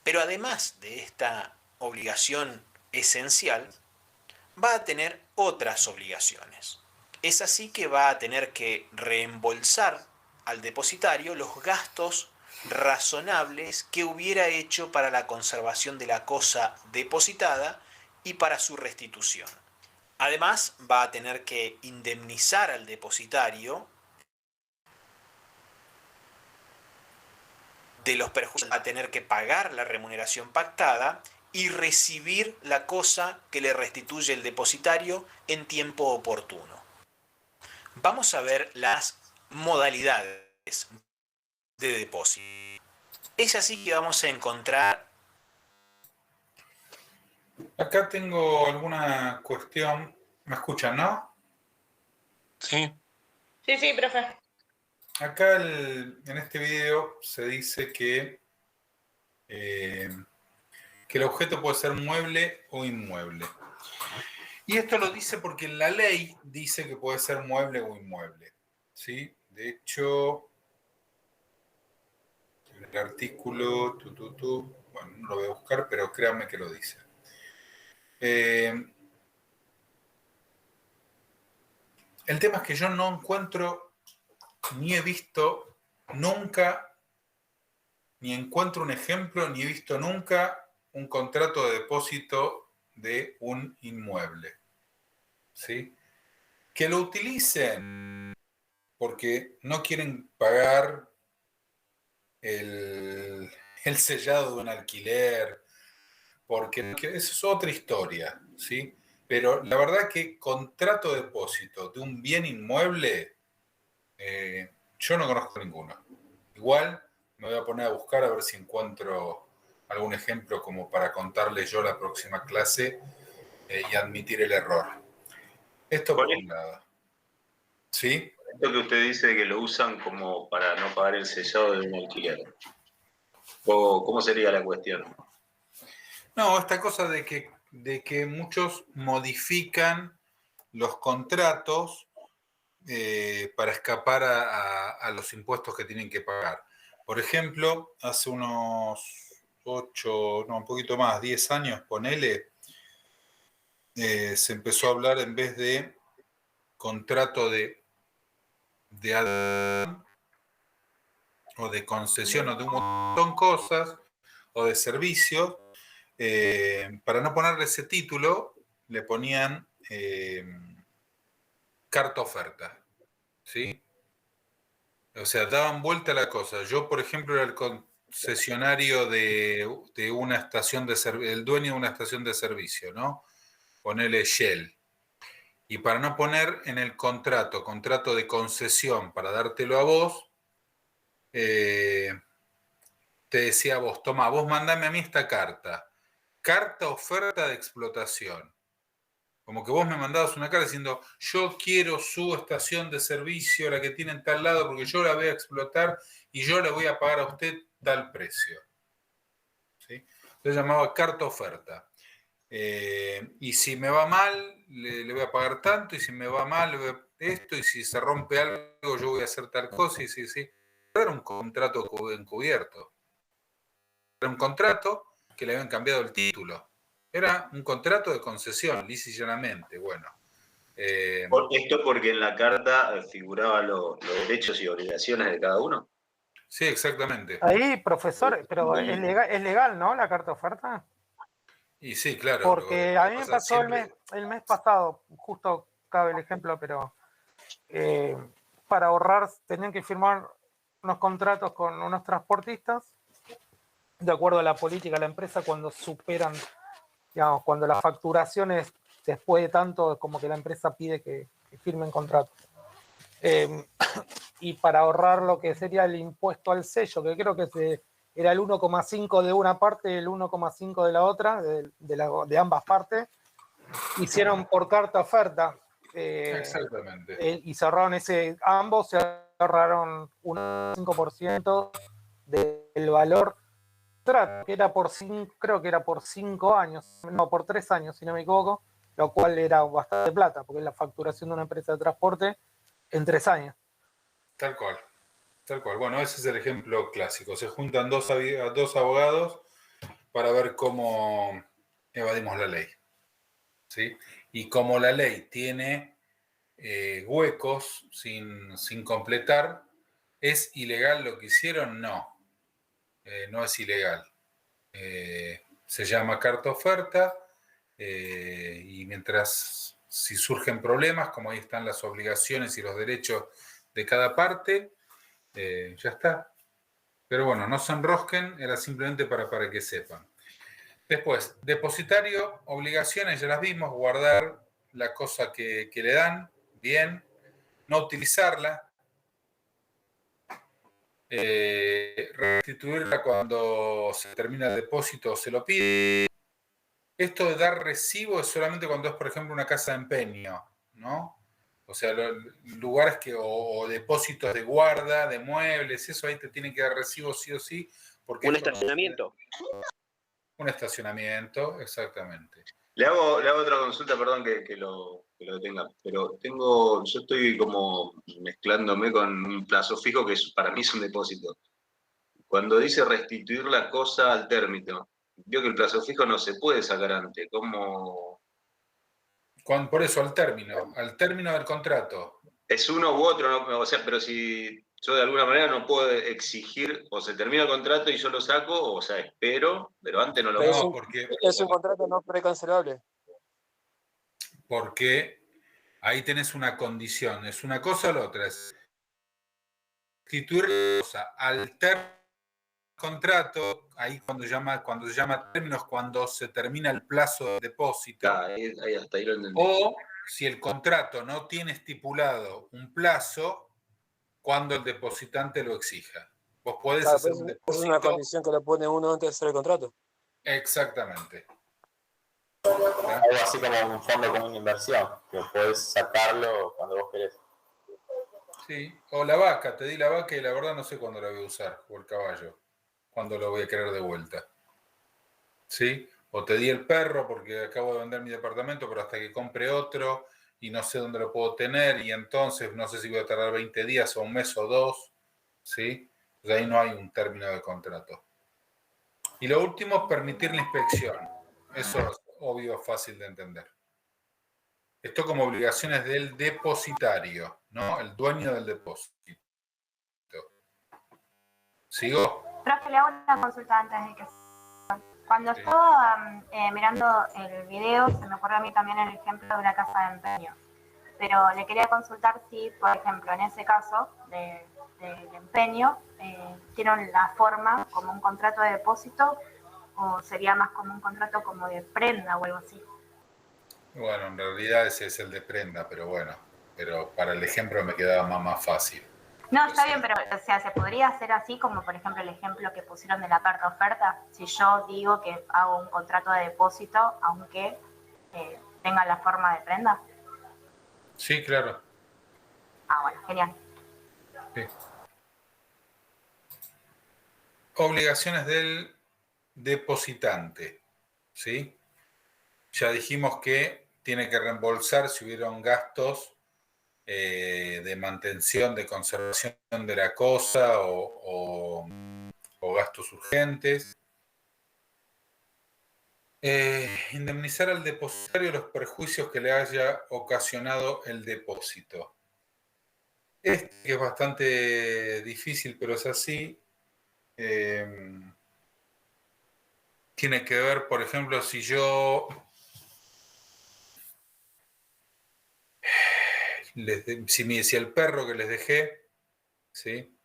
Pero además de esta obligación esencial, va a tener otras obligaciones. Es así que va a tener que reembolsar al depositario los gastos razonables que hubiera hecho para la conservación de la cosa depositada y para su restitución. Además, va a tener que indemnizar al depositario de los perjuicios, va a tener que pagar la remuneración pactada y recibir la cosa que le restituye el depositario en tiempo oportuno. Vamos a ver las modalidades de depósito. Es así que vamos a encontrar... Acá tengo alguna cuestión. ¿Me escuchan, no? Sí. Sí, profe. Acá en este video se dice que el objeto puede ser mueble o inmueble. Y esto lo dice porque la ley dice que puede ser mueble o inmueble, ¿sí? De hecho, el artículo, bueno, no lo voy a buscar, pero créanme que lo dice. El tema es que yo no encuentro, ni he visto nunca, ni encuentro un ejemplo, ni he visto nunca un contrato de depósito de un inmueble. ¿sí? Que lo utilicen porque no quieren pagar el sellado de un alquiler, porque eso es otra historia, ¿sí? Pero la verdad que contrato de depósito de un bien inmueble, yo no conozco ninguno. Igual me voy a poner a buscar a ver si encuentro algún ejemplo como para contarles yo la próxima clase y admitir el error. Esto por un lado. ¿Sí? Esto que usted dice que lo usan como para no pagar el sellado de un alquiler. ¿Cómo sería la cuestión? No, esta cosa de que muchos modifican los contratos para escapar a los impuestos que tienen que pagar. Por ejemplo, hace unos 8, no, un poquito más, 10 años, ponele, se empezó a hablar en vez de contrato de o de concesión o de un montón de cosas o de servicios, para no ponerle ese título, le ponían carta oferta, ¿sí? O sea, daban vuelta a la cosa. Yo, por ejemplo, era el concesionario de una estación de servicio, el dueño de una estación de servicio, ¿no? Ponele Shell. Y para no poner en el contrato de concesión para dártelo a vos, te decía a vos, toma, vos mandame a mí esta carta oferta de explotación. Como que vos me mandabas una carta diciendo, yo quiero su estación de servicio, la que tiene en tal lado, porque yo la voy a explotar y yo le voy a pagar a usted tal precio. ¿Sí? Se llamaba carta oferta. Y si me va mal, le voy a pagar tanto, y si me va mal, le voy a esto, y si se rompe algo, yo voy a hacer tal cosa, y sí. Era un contrato encubierto. Era un contrato que le habían cambiado el título. Era un contrato de concesión, lisa y llanamente. Bueno. ¿Esto porque en la carta figuraban los derechos y obligaciones de cada uno? Sí, exactamente. Ahí, profesor, pero es legal, ¿no? La carta oferta. Y sí, claro. Porque a mí me pasó el mes pasado, justo cabe el ejemplo, pero para ahorrar tenían que firmar unos contratos con unos transportistas, de acuerdo a la política de la empresa, cuando superan, digamos, cuando las facturaciones, después de tanto, como que la empresa pide que firmen contratos. Y para ahorrar lo que sería el impuesto al sello, que creo que era el 1,5 de una parte y el 1,5 de la otra, de ambas partes, hicieron por carta oferta. Exactamente. Y cerraron ambos se ahorraron un 5% del valor, que era creo que era por 5 años, no, por 3 años, si no me equivoco, lo cual era bastante plata, porque es la facturación de una empresa de transporte en 3 años. Tal cual. Bueno, ese es el ejemplo clásico. Se juntan dos abogados para ver cómo evadimos la ley. ¿Sí? Y como la ley tiene huecos sin completar, ¿es ilegal lo que hicieron? No. No es ilegal. Se llama carta oferta y mientras, si surgen problemas, como ahí están las obligaciones y los derechos de cada parte, ya está. Pero bueno, no se enrosquen, era simplemente para que sepan. Después, depositario, obligaciones, ya las vimos, guardar la cosa que le dan, bien, no utilizarla, restituirla cuando se termina el depósito o se lo pide. Esto de dar recibo es solamente cuando es, por ejemplo, una casa de empeño, ¿no? O sea, lugares o depósitos de guarda, de muebles, eso ahí te tienen que dar recibo sí o sí. Porque un estacionamiento. Un estacionamiento, exactamente. Le hago otra consulta, perdón que lo detenga, pero yo estoy como mezclándome con un plazo fijo que para mí es un depósito. Cuando dice restituir la cosa al término, veo que el plazo fijo no se puede sacar antes. ¿Cómo? Por eso, al término del contrato. Es uno u otro, ¿no? O sea, pero si yo de alguna manera no puedo exigir, o se termina el contrato y yo lo saco, o sea, espero, pero antes no lo puedo. Es un contrato no precancelable. Porque ahí tenés una condición. Es una cosa o la otra. Es restituir la cosa, alterar el contrato, ahí cuando se llama términos, cuando se termina el plazo de depósito. Hasta ahí lo entendí. O si el contrato no tiene estipulado un plazo, cuando el depositante lo exija. Vos podés Claro, hacer pero un es depósito. una condición que le pone uno antes de hacer el contrato. Exactamente. Algo así como un fondo con una inversión, que podés sacarlo cuando vos querés. Sí, o la vaca, te di la vaca y la verdad no sé cuándo la voy a usar, o el caballo, cuándo lo voy a querer de vuelta. ¿Sí? O te di el perro porque acabo de vender mi departamento, pero hasta que compre otro y no sé dónde lo puedo tener y entonces no sé si voy a tardar 20 días o un mes o dos. ¿Sí? Pues ahí no hay un término de contrato. Y lo último, permitir la inspección. Eso es obvio, fácil de entender. Esto como obligaciones del depositario, ¿no? El dueño del depósito. ¿Sigo? Profe, le hago una consulta antes de que... Cuando estaba mirando el video, se me ocurrió a mí también el ejemplo de una casa de empeño. Pero le quería consultar si, por ejemplo, en ese caso del empeño, tienen la forma como un contrato de depósito o sería más como un contrato como de prenda o algo así. Bueno, en realidad ese es el de prenda, pero bueno, pero para el ejemplo me quedaba más fácil. No, está bien, pero o sea, ¿se podría hacer así como, por ejemplo, el ejemplo que pusieron de la carta-oferta? Si yo digo que hago un contrato de depósito, aunque tenga la forma de prenda. Sí, claro. Ah, bueno, genial. Sí. Obligaciones del depositante, ¿sí? Ya dijimos que tiene que reembolsar si hubieron gastos de mantención, de conservación de la cosa o gastos urgentes. Indemnizar al depositario los perjuicios que le haya ocasionado el depósito. Este que es bastante difícil, pero es así. Tiene que ver, por ejemplo, si el perro que les dejé, ¿sí?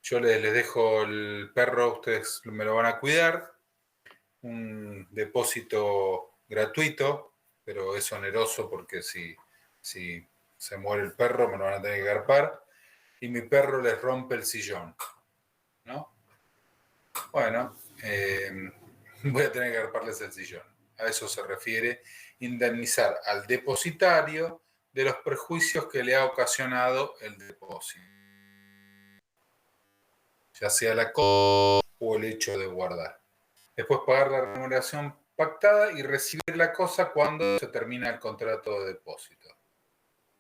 Yo les dejo el perro, ustedes me lo van a cuidar, un depósito gratuito, pero es oneroso porque si se muere el perro me lo van a tener que garpar, y mi perro les rompe el sillón, ¿no? Bueno, voy a tener que garparles el sillón. A eso se refiere indemnizar al depositario de los perjuicios que le ha ocasionado el depósito, ya sea la cosa o el hecho de guardar. Después pagar la remuneración pactada y recibir la cosa cuando se termina el contrato de depósito.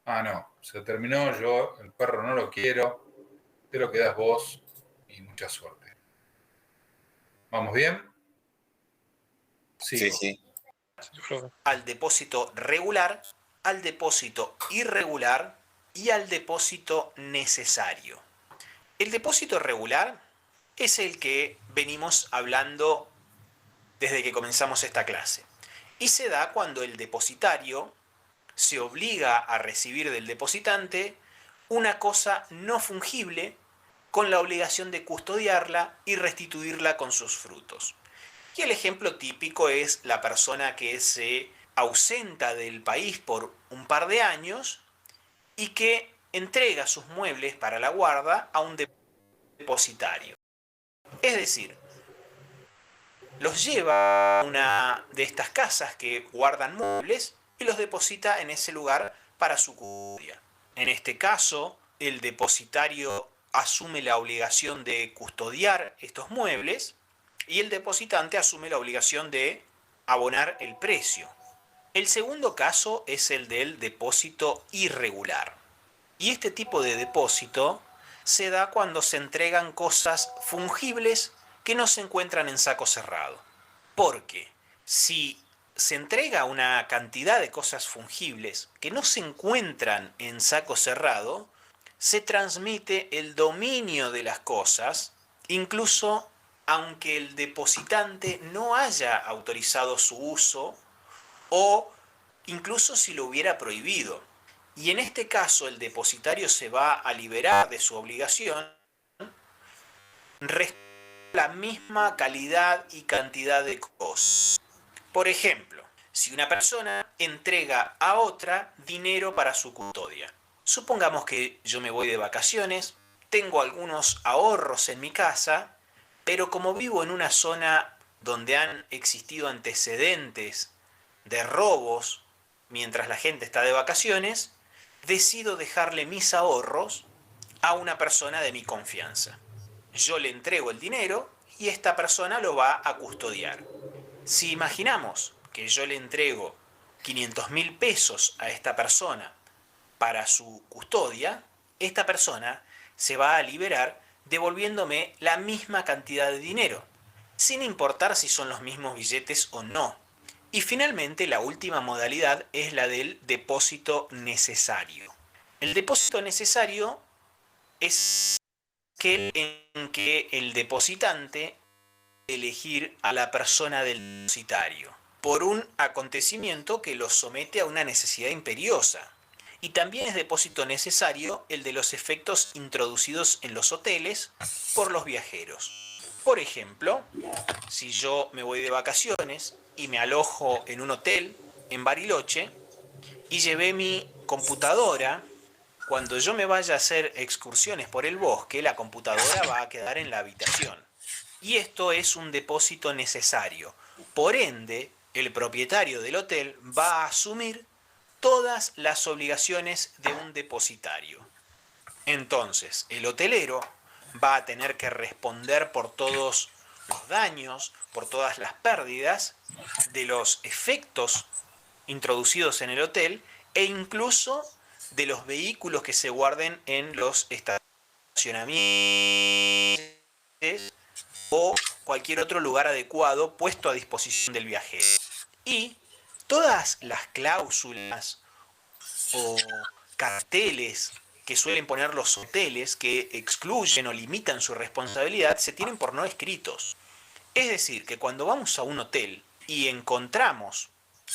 Ah, no, se terminó, yo el perro no lo quiero, te lo quedas vos y mucha suerte. ¿Vamos bien? Sigo. Sí. Al depósito regular, al depósito irregular y al depósito necesario. El depósito regular es el que venimos hablando desde que comenzamos esta clase y se da cuando el depositario se obliga a recibir del depositante una cosa no fungible con la obligación de custodiarla y restituirla con sus frutos. Y el ejemplo típico es la persona que se ausenta del país por un par de años y que entrega sus muebles para la guarda a un depositario. Es decir, los lleva a una de estas casas que guardan muebles y los deposita en ese lugar para su custodia. En este caso, el depositario asume la obligación de custodiar estos muebles y el depositante asume la obligación de abonar el precio. El segundo caso es el del depósito irregular. Y este tipo de depósito se da cuando se entregan cosas fungibles que no se encuentran en saco cerrado. Porque si se entrega una cantidad de cosas fungibles que no se encuentran en saco cerrado, se transmite el dominio de las cosas, incluso aunque el depositante no haya autorizado su uso o incluso si lo hubiera prohibido. y en este caso el depositario se va a liberar de su obligación, resta la misma calidad y cantidad de cosas. Por ejemplo, si una persona entrega a otra dinero para su custodia. Supongamos que yo me voy de vacaciones, tengo algunos ahorros en mi casa, pero como vivo en una zona donde han existido antecedentes de robos mientras la gente está de vacaciones, decido dejarle mis ahorros a una persona de mi confianza. Yo le entrego el dinero y esta persona lo va a custodiar. Si imaginamos que yo le entrego 500.000 pesos a esta persona para su custodia, esta persona se va a liberar devolviéndome la misma cantidad de dinero, sin importar si son los mismos billetes o no. Y finalmente la última modalidad es la del depósito necesario. El depósito necesario es aquel en que el depositante elegir a la persona del depositario por un acontecimiento que lo somete a una necesidad imperiosa. Y también es depósito necesario el de los efectos introducidos en los hoteles por los viajeros. Por ejemplo, si yo me voy de vacaciones y me alojo en un hotel en Bariloche y llevé mi computadora, cuando yo me vaya a hacer excursiones por el bosque, la computadora va a quedar en la habitación. Y esto es un depósito necesario. Por ende, el propietario del hotel va a asumir todas las obligaciones de un depositario. Entonces, el hotelero va a tener que responder por todos los daños, por todas las pérdidas, de los efectos introducidos en el hotel e incluso de los vehículos que se guarden en los estacionamientos o cualquier otro lugar adecuado puesto a disposición del viajero. Y todas las cláusulas o carteles que suelen poner los hoteles que excluyen o limitan su responsabilidad se tienen por no escritos. Es decir, que cuando vamos a un hotel y encontramos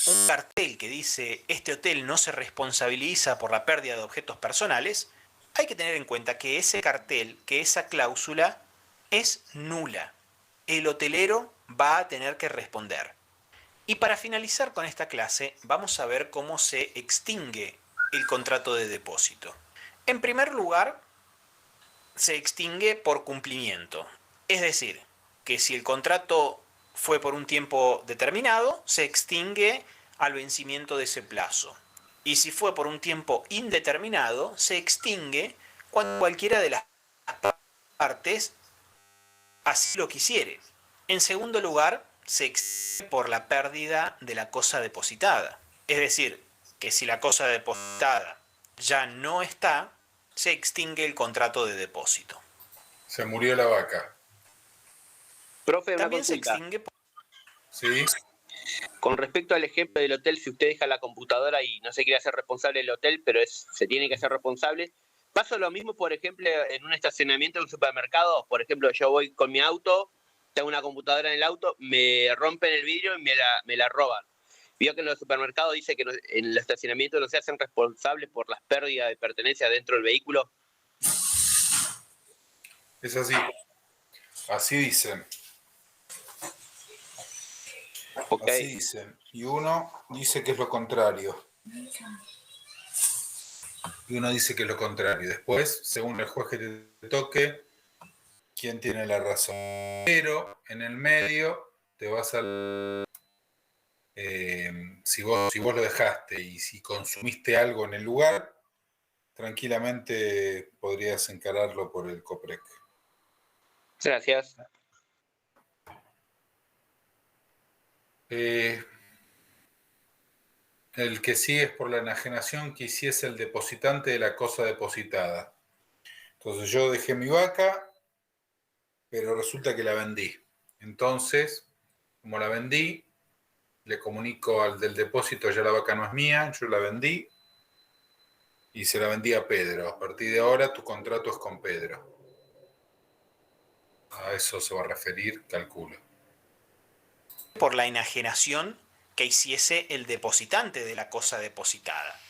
un cartel que dice este hotel no se responsabiliza por la pérdida de objetos personales, hay que tener en cuenta que ese cartel, que esa cláusula es nula. El hotelero va a tener que responder. Y para finalizar con esta clase, vamos a ver cómo se extingue el contrato de depósito. En primer lugar, se extingue por cumplimiento. Es decir, que si el contrato fue por un tiempo determinado, se extingue al vencimiento de ese plazo. Y si fue por un tiempo indeterminado, se extingue cuando cualquiera de las partes así lo quisiere. En segundo lugar, se extingue por la pérdida de la cosa depositada. Es decir, que si la cosa depositada ya no está, se extingue el contrato de depósito. Se murió la vaca. Profe, una También se consulta. extingue por... Sí. Con respecto al ejemplo del hotel, si usted deja la computadora y no se quiere hacer responsable del hotel, pero se tiene que hacer responsable, ¿pasa lo mismo, por ejemplo, en un estacionamiento de un supermercado? Por ejemplo, yo voy con mi auto, tengo una computadora en el auto, me rompen el vidrio y me la roban. Vio que en los supermercados dice que en el estacionamiento no se hacen responsables por las pérdidas de pertenencia dentro del vehículo. Es así. Así dicen. Okay. Así dicen. Y uno dice que es lo contrario. Y uno dice que es lo contrario. Después, según el juez que te toque, quién tiene la razón. Pero en el medio te vas al... si vos lo dejaste y si consumiste algo en el lugar, tranquilamente podrías encararlo por el COPREC. Gracias. El que sigue es por la enajenación que hiciese el depositante de la cosa depositada. Entonces yo dejé mi vaca, pero resulta que la vendí. Entonces, como la vendí, le comunico al del depósito, ya la vaca no es mía, yo la vendí y se la vendí a Pedro. A partir de ahora tu contrato es con Pedro. A eso se va a referir, calculo. Por la enajenación que hiciese el depositante de la cosa depositada.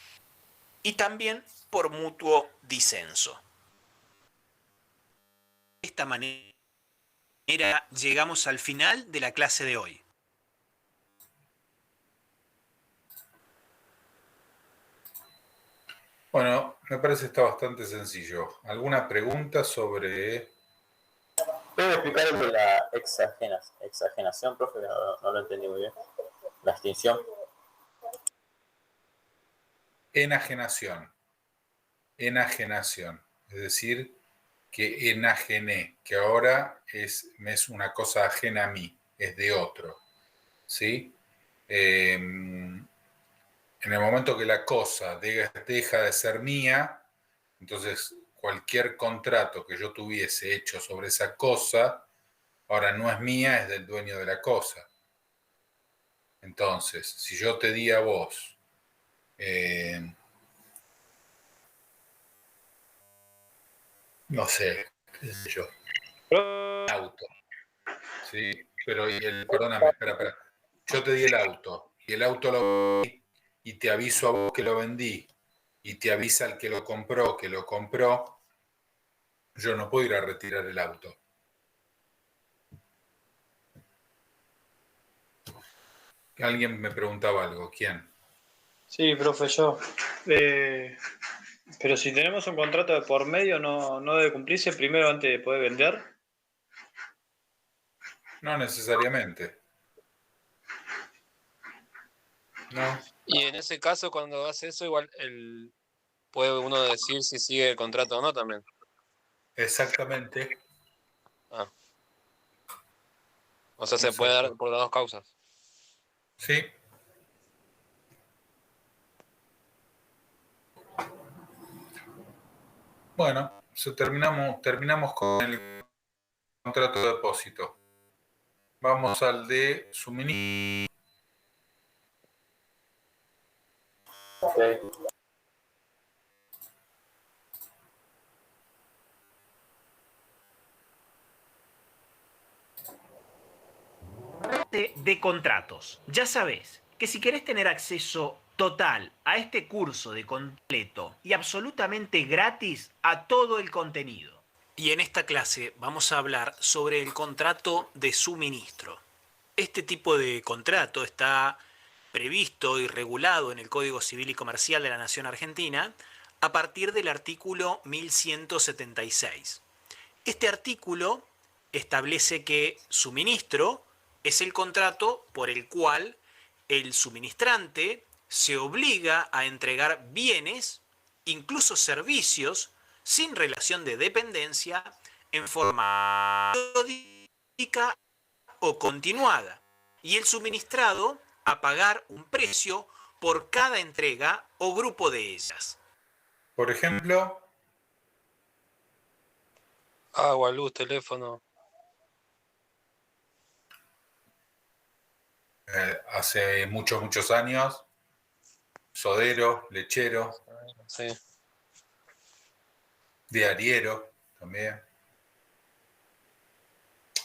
y también por mutuo disenso. De esta manera llegamos al final de la clase de hoy. Bueno, me parece que está bastante sencillo. ¿Alguna pregunta sobre...? ¿Puede explicar el de la exagenación, profe? No lo entendí muy bien. La extinción. Enajenación. Enajenación. Es decir, que enajené, que ahora es una cosa ajena a mí, es de otro. ¿Sí? En el momento que la cosa deja de ser mía, entonces cualquier contrato que yo tuviese hecho sobre esa cosa, ahora no es mía, es del dueño de la cosa. Entonces, si yo te di a vos, no sé, qué sé yo, auto, ¿sí? Pero, perdóname, espera. Yo te di el auto, y el auto lo vendí, y te aviso a vos que lo vendí, y te avisa al que lo compró, yo no puedo ir a retirar el auto. Alguien me preguntaba algo, ¿quién? Sí, profe, yo. Pero si tenemos un contrato de por medio, ¿no debe cumplirse primero antes de poder vender? No necesariamente. No. Y en ese caso, cuando hace eso, igual puede uno decir si sigue el contrato o no también. Exactamente. Ah. O sea, se puede dar por las dos causas. Sí. Bueno, terminamos con el contrato de depósito. Vamos al de suministro. Okay. De contratos. Ya sabés que si querés tener acceso total a este curso de completo y absolutamente gratis a todo el contenido. Y en esta clase vamos a hablar sobre el contrato de suministro. Este tipo de contrato está previsto y regulado en el Código Civil y Comercial de la Nación Argentina a partir del artículo 1176. Este artículo establece que suministro es el contrato por el cual el suministrante se obliga a entregar bienes, incluso servicios, sin relación de dependencia, en forma periódica o continuada, y el suministrado a pagar un precio por cada entrega o grupo de ellas. Por ejemplo, agua, luz, teléfono. Hace muchos años, sodero, lechero, sí. Diariero también.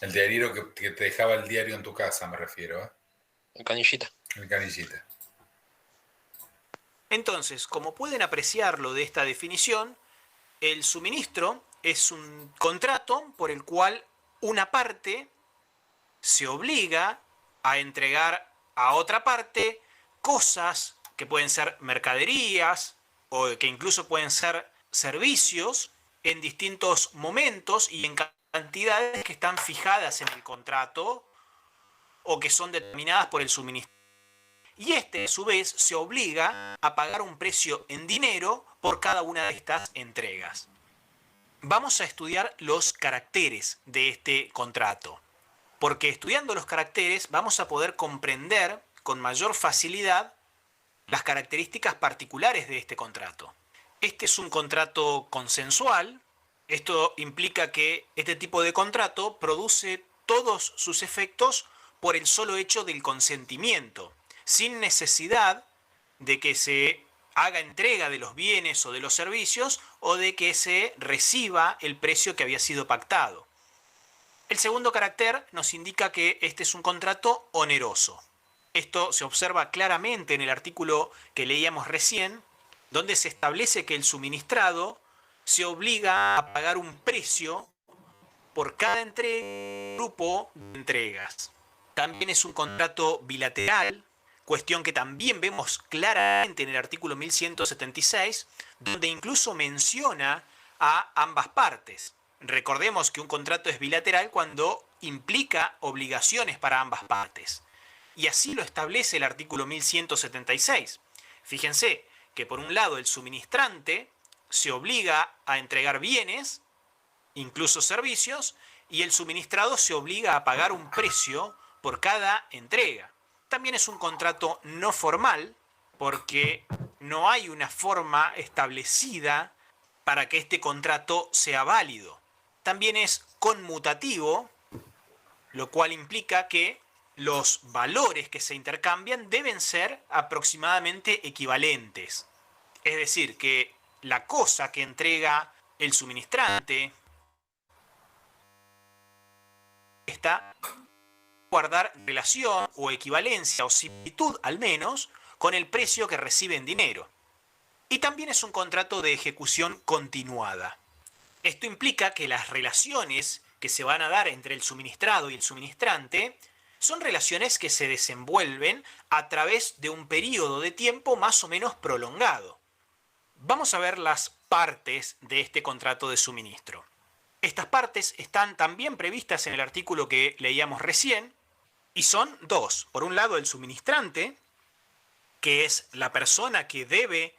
El diariero que te dejaba el diario en tu casa, me refiero. El canillita. El canillita. Entonces, como pueden apreciarlo de esta definición, el suministro es un contrato por el cual una parte se obliga a entregar a otra parte cosas que pueden ser mercaderías o que incluso pueden ser servicios en distintos momentos y en cantidades que están fijadas en el contrato o que son determinadas por el suministro. Y a su vez, se obliga a pagar un precio en dinero por cada una de estas entregas. Vamos a estudiar los caracteres de este contrato, porque estudiando los caracteres vamos a poder comprender con mayor facilidad las características particulares de este contrato. Este es un contrato consensual. Esto implica que este tipo de contrato produce todos sus efectos por el solo hecho del consentimiento, sin necesidad de que se haga entrega de los bienes o de los servicios o de que se reciba el precio que había sido pactado. El segundo carácter nos indica que este es un contrato oneroso. Esto se observa claramente en el artículo que leíamos recién donde se establece que el suministrado se obliga a pagar un precio por cada grupo de entregas. También es un contrato bilateral, cuestión que también vemos claramente en el artículo 1176, donde incluso menciona a ambas partes. Recordemos que un contrato es bilateral cuando implica obligaciones para ambas partes. Y así lo establece el artículo 1176. Fíjense que por un lado el suministrante se obliga a entregar bienes, incluso servicios, y el suministrado se obliga a pagar un precio por cada entrega. También es un contrato no formal, porque no hay una forma establecida para que este contrato sea válido. También es conmutativo, lo cual implica que los valores que se intercambian deben ser aproximadamente equivalentes. Es decir, que la cosa que entrega el suministrante está guardar relación o equivalencia o similitud al menos con el precio que recibe en dinero. Y también es un contrato de ejecución continuada. Esto implica que las relaciones que se van a dar entre el suministrado y el suministrante son relaciones que se desenvuelven a través de un periodo de tiempo más o menos prolongado. Vamos a ver las partes de este contrato de suministro. Estas partes están también previstas en el artículo que leíamos recién y son dos. Por un lado, el suministrante, que es la persona que debe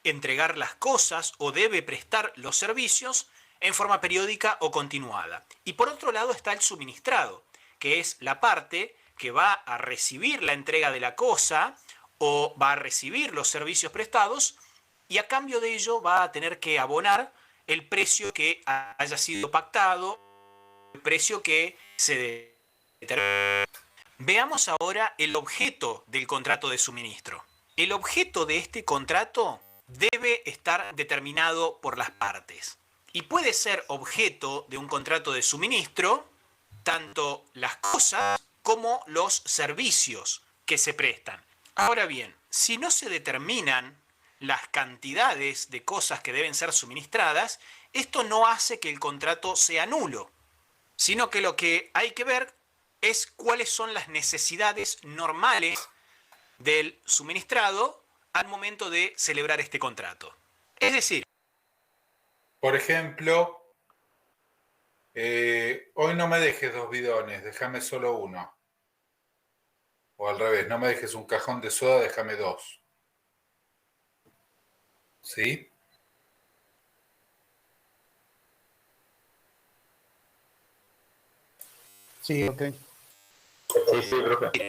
entregar las cosas o debe prestar los servicios en forma periódica o continuada. Y por otro lado está el suministrado, que es la parte que va a recibir la entrega de la cosa o va a recibir los servicios prestados y a cambio de ello va a tener que abonar el precio que haya sido pactado, el precio que se determine. Veamos ahora el objeto del contrato de suministro. El objeto de este contrato debe estar determinado por las partes. Y puede ser objeto de un contrato de suministro tanto las cosas como los servicios que se prestan. Ahora bien, si no se determinan las cantidades de cosas que deben ser suministradas, esto no hace que el contrato sea nulo, sino que lo que hay que ver es cuáles son las necesidades normales del suministrado al momento de celebrar este contrato. Es decir, por ejemplo, hoy no me dejes 2 bidones, déjame solo uno. O al revés, no me dejes un cajón de soda, déjame 2. ¿Sí? Sí, ok. Sí, profe.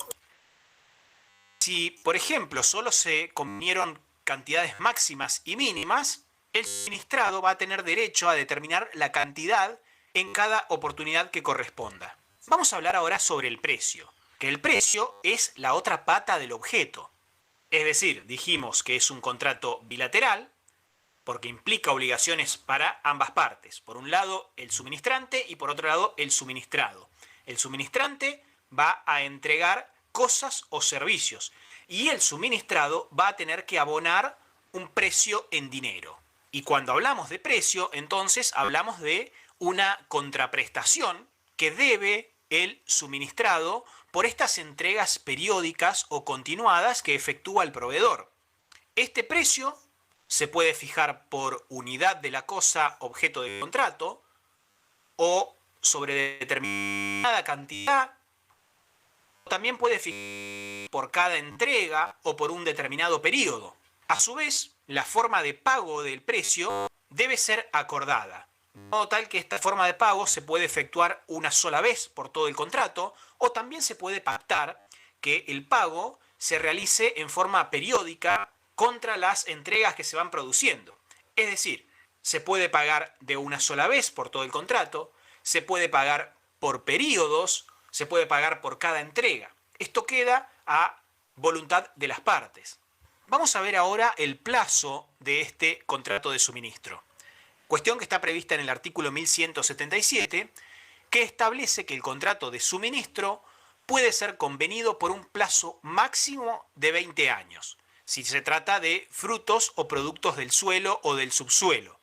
Si, por ejemplo, solo se convinieron cantidades máximas y mínimas, el suministrado va a tener derecho a determinar la cantidad en cada oportunidad que corresponda. Vamos a hablar ahora sobre el precio, que el precio es la otra pata del objeto. Es decir, dijimos que es un contrato bilateral, porque implica obligaciones para ambas partes. Por un lado, el suministrante y por otro lado, el suministrado. El suministrante va a entregar cosas o servicios y el suministrado va a tener que abonar un precio en dinero. Y cuando hablamos de precio, entonces hablamos de una contraprestación que debe el suministrado por estas entregas periódicas o continuadas que efectúa el proveedor. Este precio se puede fijar por unidad de la cosa objeto del contrato o sobre determinada cantidad. También puede fijar por cada entrega o por un determinado periodo. A su vez, la forma de pago del precio debe ser acordada, de modo tal que esta forma de pago se puede efectuar una sola vez por todo el contrato o también se puede pactar que el pago se realice en forma periódica contra las entregas que se van produciendo. Es decir, se puede pagar de una sola vez por todo el contrato, se puede pagar por periodos, se puede pagar por cada entrega. Esto queda a voluntad de las partes. Vamos a ver ahora el plazo de este contrato de suministro. Cuestión que está prevista en el artículo 1177, que establece que el contrato de suministro puede ser convenido por un plazo máximo de 20 años. si se trata de frutos o productos del suelo o del subsuelo,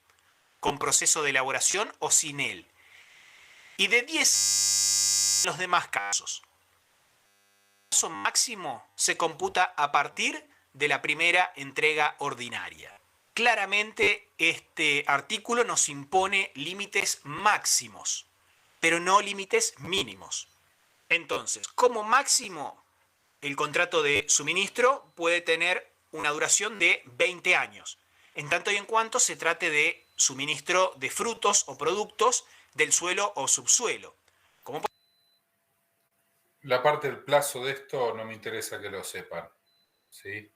con proceso de elaboración o sin él. Y de 10 los demás casos. El plazo máximo se computa a partir de la primera entrega ordinaria. Claramente este artículo nos impone límites máximos, pero no límites mínimos. Entonces, como máximo, el contrato de suministro puede tener una duración de 20 años, en tanto y en cuanto se trate de suministro de frutos o productos del suelo o subsuelo. La parte del plazo de esto no me interesa que lo sepan, ¿sí?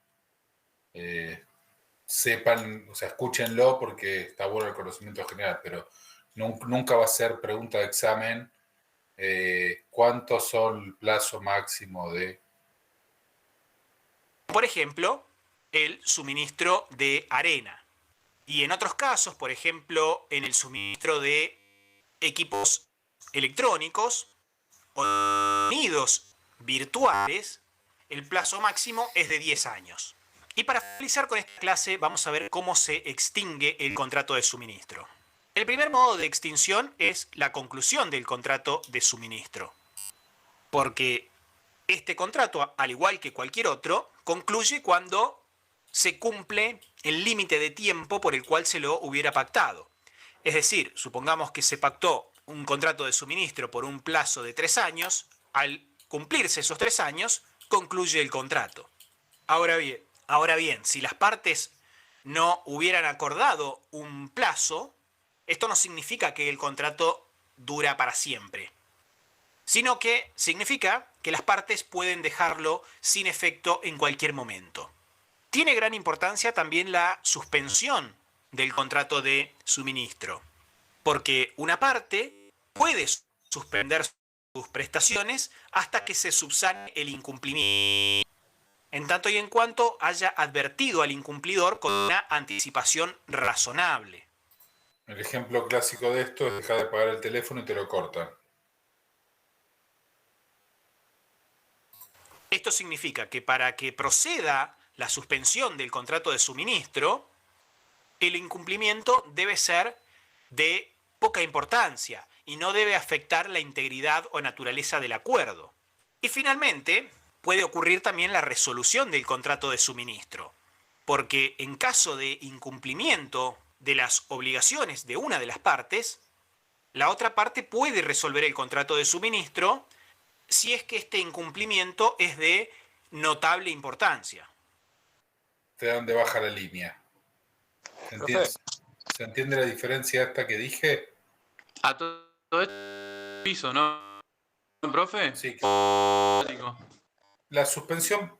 Sepan, o sea, escúchenlo porque está bueno el conocimiento general, pero nunca va a ser pregunta de examen cuántos son el plazo máximo de... Por ejemplo, el suministro de arena. Y en otros casos, por ejemplo, en el suministro de equipos electrónicos o sonidos virtuales, el plazo máximo es de 10 años. Y para finalizar con esta clase vamos a ver cómo se extingue el contrato de suministro. El primer modo de extinción es la conclusión del contrato de suministro. Porque este contrato, al igual que cualquier otro, concluye cuando se cumple el límite de tiempo por el cual se lo hubiera pactado. Es decir, supongamos que se pactó un contrato de suministro por un plazo de 3 años, al cumplirse esos 3 años, concluye el contrato. Ahora bien, si las partes no hubieran acordado un plazo, esto no significa que el contrato dura para siempre, sino que significa que las partes pueden dejarlo sin efecto en cualquier momento. Tiene gran importancia también la suspensión del contrato de suministro, porque una parte puede suspender sus prestaciones hasta que se subsane el incumplimiento, en tanto y en cuanto haya advertido al incumplidor con una anticipación razonable. El ejemplo clásico de esto es dejar de pagar el teléfono y te lo cortan. Esto significa que para que proceda la suspensión del contrato de suministro, el incumplimiento debe ser de poca importancia y no debe afectar la integridad o naturaleza del acuerdo. Y finalmente, puede ocurrir también la resolución del contrato de suministro, porque en caso de incumplimiento de las obligaciones de una de las partes, la otra parte puede resolver el contrato de suministro si es que este incumplimiento es de notable importancia. Te dan de baja la línea. ¿Se entiende la diferencia esta que dije? A todo esto piso, ¿no, profe? Sí. La suspensión,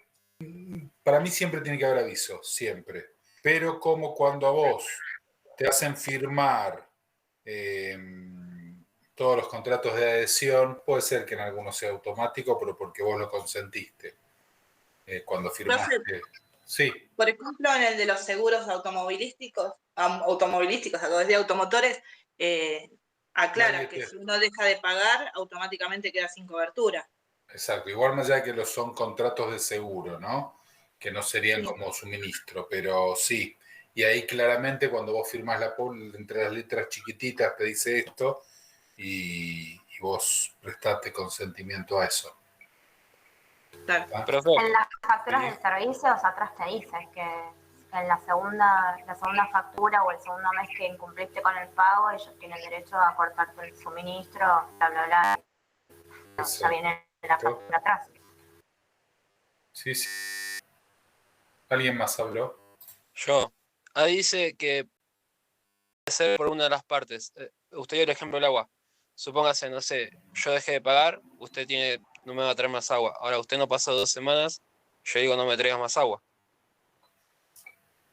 para mí siempre tiene que haber aviso, siempre. Pero como cuando a vos te hacen firmar todos los contratos de adhesión, puede ser que en algunos sea automático, pero porque vos lo consentiste. Cuando firmaste... Sí. Por ejemplo, en el de los seguros automovilísticos, a través de automotores, aclara que si uno deja de pagar, automáticamente queda sin cobertura. Exacto, igual más allá de que son contratos de seguro, ¿no? Que no serían como suministro, pero sí. Y ahí claramente cuando vos firmás entre las letras chiquititas te dice esto y vos prestaste consentimiento a eso. Claro. En las facturas de servicios atrás te dice que en la segunda factura o el segundo mes que incumpliste con el pago, ellos tienen derecho a cortarte el suministro, bla, bla, bla. Ya viene la factura atrás. Sí. ¿Alguien más habló? Yo. Ahí dice que puede ser por una de las partes. Usted dio el ejemplo del agua. Supóngase, no sé, yo dejé de pagar, usted no me va a traer más agua. Ahora, usted no pasó 2 semanas, yo digo no me traigas más agua.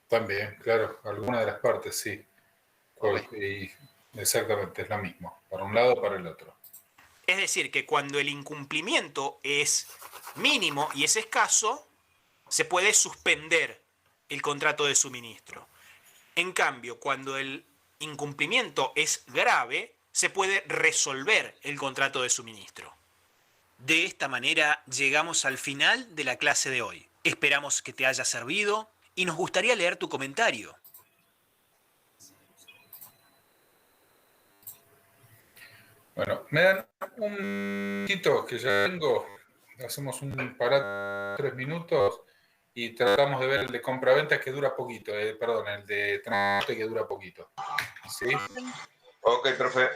También, claro, alguna de las partes, sí. Okay. Exactamente, es lo mismo, para un lado o para el otro. Es decir, que cuando el incumplimiento es mínimo y es escaso, se puede suspender el contrato de suministro. En cambio, cuando el incumplimiento es grave, se puede resolver el contrato de suministro. De esta manera llegamos al final de la clase de hoy. Esperamos que te haya servido y nos gustaría leer tu comentario. Bueno, me dan un minutito que ya tengo. Hacemos un parate 3 minutos y tratamos de ver el de compraventa que dura poquito. Perdón, el de transporte que dura poquito. ¿Sí? Ok, profe.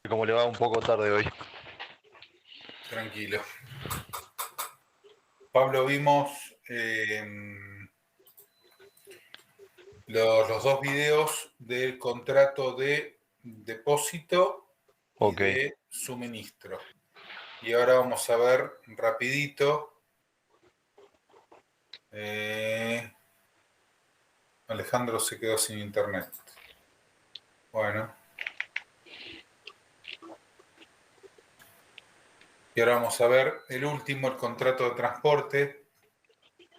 Como le va un poco tarde hoy. Tranquilo. Pablo, vimos los 2 videos del contrato de depósito y de suministro. Y ahora vamos a ver rapidito. Alejandro se quedó sin internet. Bueno. Y ahora vamos a ver el último, el contrato de transporte,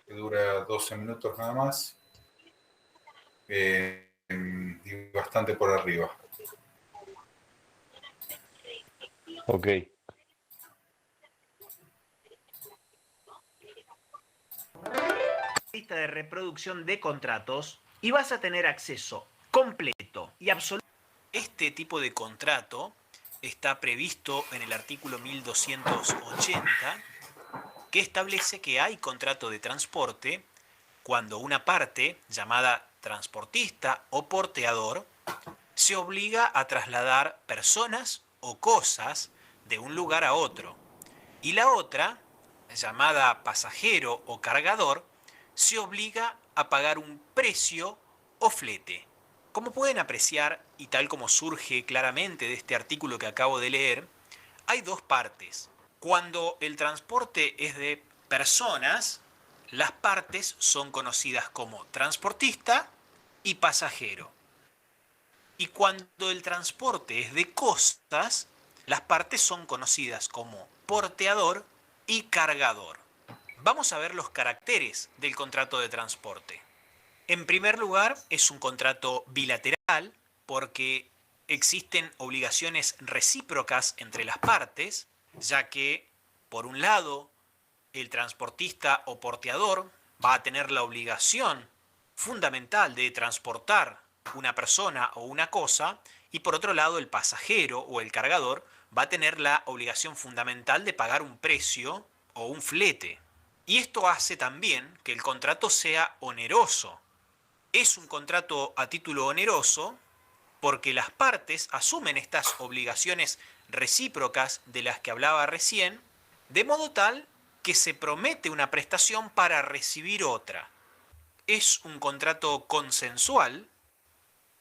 que dura 12 minutos nada más. Y bastante por arriba. Ok. Lista de reproducción de contratos y vas a tener acceso completo y absoluto. Este tipo de contrato está previsto en el artículo 1280, que establece que hay contrato de transporte cuando una parte, llamada transportista o porteador, se obliga a trasladar personas o cosas de un lugar a otro, y la otra, llamada pasajero o cargador, se obliga a pagar un precio o flete. Como pueden apreciar, y tal como surge claramente de este artículo que acabo de leer, hay 2 partes. Cuando el transporte es de personas, las partes son conocidas como transportista y pasajero. Y cuando el transporte es de cosas, las partes son conocidas como porteador y cargador. Vamos a ver los caracteres del contrato de transporte. En primer lugar, es un contrato bilateral porque existen obligaciones recíprocas entre las partes, ya que, por un lado, el transportista o porteador va a tener la obligación fundamental de transportar una persona o una cosa, y por otro lado, el pasajero o el cargador va a tener la obligación fundamental de pagar un precio o un flete. Y esto hace también que el contrato sea oneroso. Es un contrato a título oneroso porque las partes asumen estas obligaciones recíprocas de las que hablaba recién, de modo tal que se promete una prestación para recibir otra. Es un contrato consensual.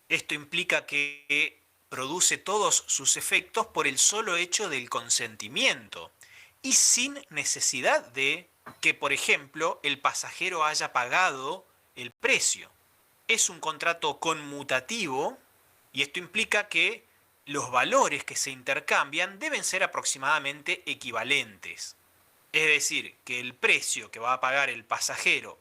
Esto implica que produce todos sus efectos por el solo hecho del consentimiento y sin necesidad de que, por ejemplo, el pasajero haya pagado el precio. Es un contrato conmutativo y esto implica que los valores que se intercambian deben ser aproximadamente equivalentes. Es decir, que el precio que va a pagar el pasajero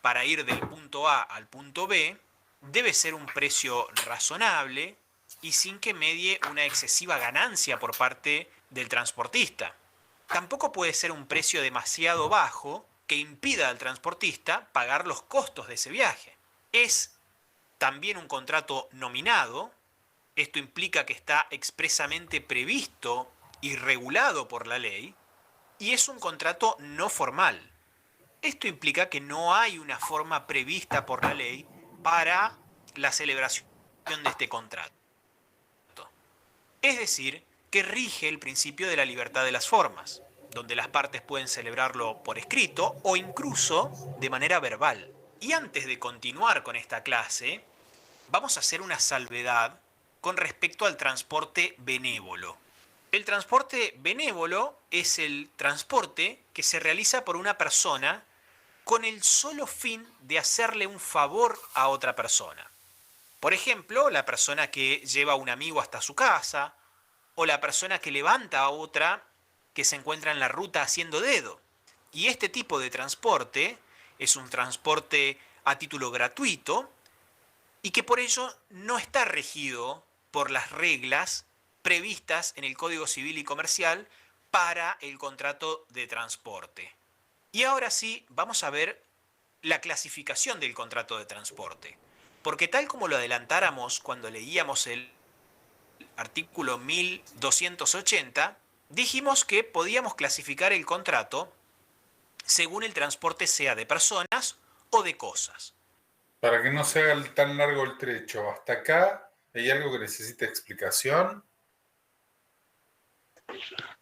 para ir del punto A al punto B debe ser un precio razonable y sin que medie una excesiva ganancia por parte del transportista. Tampoco puede ser un precio demasiado bajo que impida al transportista pagar los costos de ese viaje. Es también un contrato nominado. Esto implica que está expresamente previsto y regulado por la ley. Y es un contrato no formal. Esto implica que no hay una forma prevista por la ley para la celebración de este contrato. Es decir, que rige el principio de la libertad de las formas, donde las partes pueden celebrarlo por escrito o incluso de manera verbal. Y antes de continuar con esta clase, vamos a hacer una salvedad con respecto al transporte benévolo. El transporte benévolo es el transporte que se realiza por una persona con el solo fin de hacerle un favor a otra persona. Por ejemplo, la persona que lleva a un amigo hasta su casa, o la persona que levanta a otra que se encuentra en la ruta haciendo dedo. Y este tipo de transporte es un transporte a título gratuito y que por ello no está regido por las reglas previstas en el Código Civil y Comercial para el contrato de transporte. Y ahora sí, vamos a ver la clasificación del contrato de transporte. Porque tal como lo adelantáramos cuando leíamos el artículo 1280, dijimos que podíamos clasificar el contrato según el transporte sea de personas o de cosas. Para que no se haga tan largo el trecho, hasta acá, ¿hay algo que necesite explicación?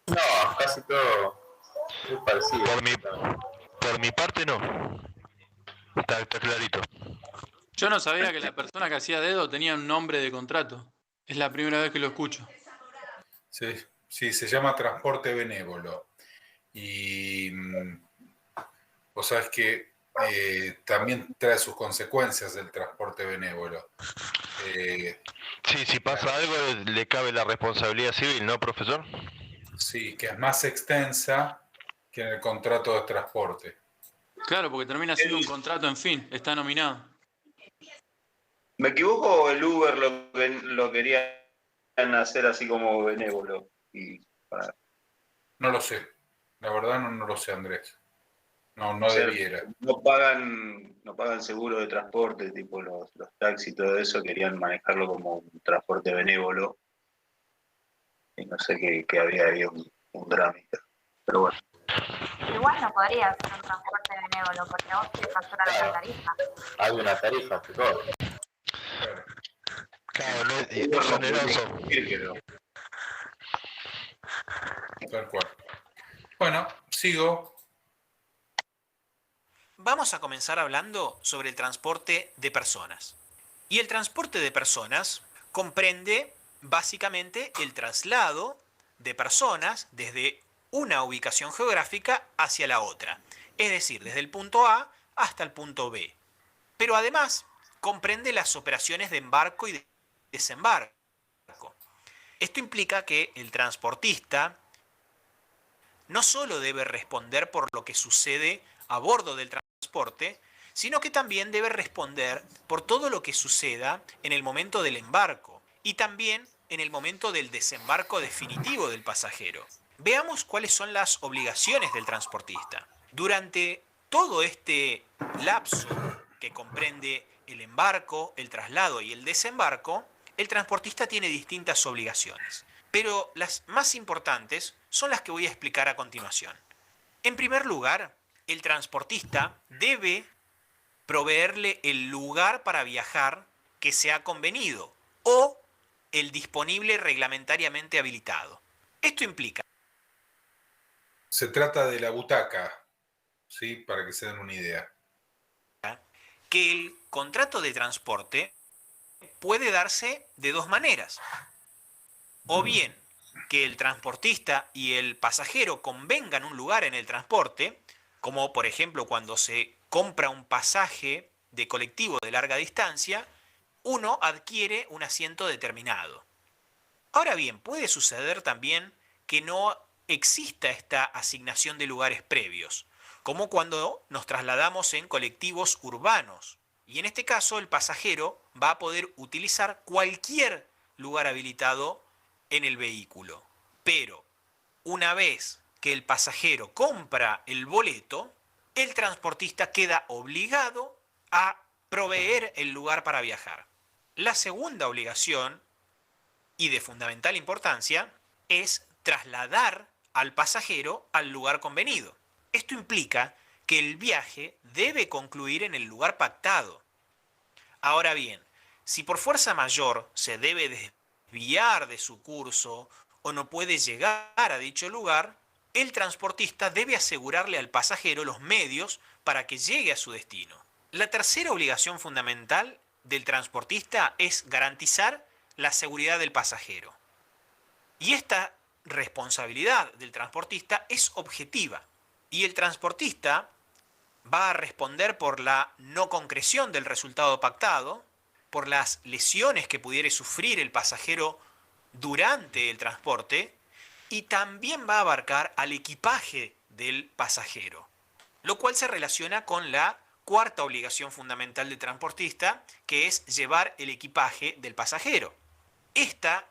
No, casi todo es parecido. Por mi parte no. Está clarito. Yo no sabía que la persona que hacía dedo tenía un nombre de contrato. Es la primera vez que lo escucho. Sí, se llama transporte benévolo. Y vos sabés que también trae sus consecuencias el transporte benévolo. Sí, si pasa algo le cabe la responsabilidad civil, ¿no, profesor? Sí, que es más extensa que en el contrato de transporte. Claro, porque termina siendo un contrato, en fin, está nominado. ¿Me equivoco o el Uber lo querían hacer así como benévolo? No lo sé. La verdad no lo sé, Andrés. No O sea, debiera. No pagan seguro de transporte, tipo los taxis y todo eso, querían manejarlo como un transporte benévolo. Y no sé que había ahí un drámite. Pero bueno. Igual no podría ser un transporte benévolo porque a vos te facturan una tarifa. Hay una tarifa, todo. Claro, no es oneroso. Tal cual. Bueno, sigo. Vamos a comenzar hablando sobre el transporte de personas. Y el transporte de personas comprende básicamente el traslado de personas desde una ubicación geográfica hacia la otra. Es decir, desde el punto A hasta el punto B. Pero además comprende las operaciones de embarco y de desembarco. Esto implica que el transportista no solo debe responder por lo que sucede a bordo del transporte, sino que también debe responder por todo lo que suceda en el momento del embarco y también en el momento del desembarco definitivo del pasajero. Veamos cuáles son las obligaciones del transportista. Durante todo este lapso que comprende el embarco, el traslado y el desembarco, el transportista tiene distintas obligaciones. Pero las más importantes son las que voy a explicar a continuación. En primer lugar, el transportista debe proveerle el lugar para viajar que se ha convenido o el disponible reglamentariamente habilitado. Esto implica... Se trata de la butaca, ¿sí? Para que se den una idea. Que el contrato de transporte puede darse de dos maneras. O bien que el transportista y el pasajero convengan un lugar en el transporte, como por ejemplo cuando se compra un pasaje de colectivo de larga distancia, uno adquiere un asiento determinado. Ahora bien, puede suceder también que no exista esta asignación de lugares previos, como cuando nos trasladamos en colectivos urbanos. Y en este caso el pasajero va a poder utilizar cualquier lugar habilitado en el vehículo. Pero una vez que el pasajero compra el boleto, el transportista queda obligado a proveer el lugar para viajar. La segunda obligación, y de fundamental importancia, es trasladar al pasajero al lugar convenido. Esto implica que el viaje debe concluir en el lugar pactado. Ahora bien, si por fuerza mayor se debe desviar de su curso o no puede llegar a dicho lugar, el transportista debe asegurarle al pasajero los medios para que llegue a su destino. La tercera obligación fundamental del transportista es garantizar la seguridad del pasajero. Y esta responsabilidad del transportista es objetiva. Y el transportista va a responder por la no concreción del resultado pactado, por las lesiones que pudiera sufrir el pasajero durante el transporte, y también va a abarcar al equipaje del pasajero, lo cual se relaciona con la cuarta obligación fundamental del transportista, que es llevar el equipaje del pasajero. Esta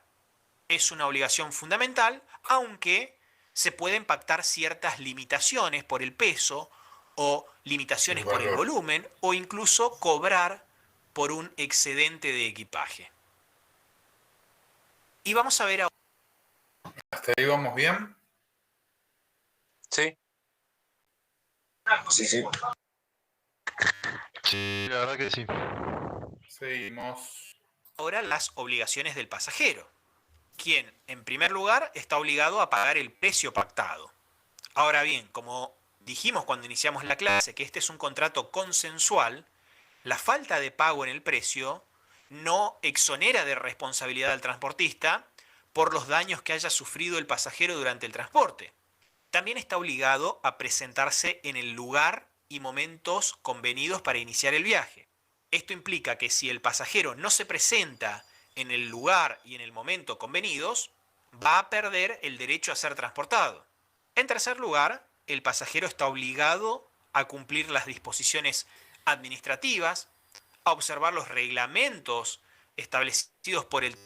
es una obligación fundamental, aunque se pueden pactar ciertas limitaciones por el peso o limitaciones por el volumen, o incluso cobrar por un excedente de equipaje. Y vamos a ver ahora. ¿Hasta ahí vamos bien? Sí. Sí, sí. Sí, la verdad que sí. Seguimos. Ahora las obligaciones del pasajero, quien en primer lugar está obligado a pagar el precio pactado. Ahora bien, como dijimos cuando iniciamos la clase que este es un contrato consensual, la falta de pago en el precio no exonera de responsabilidad al transportista por los daños que haya sufrido el pasajero durante el transporte. También está obligado a presentarse en el lugar y momentos convenidos para iniciar el viaje. Esto implica que si el pasajero no se presenta en el lugar y en el momento convenidos, va a perder el derecho a ser transportado. En tercer lugar, el pasajero está obligado a cumplir las disposiciones administrativas, a observar los reglamentos establecidos por el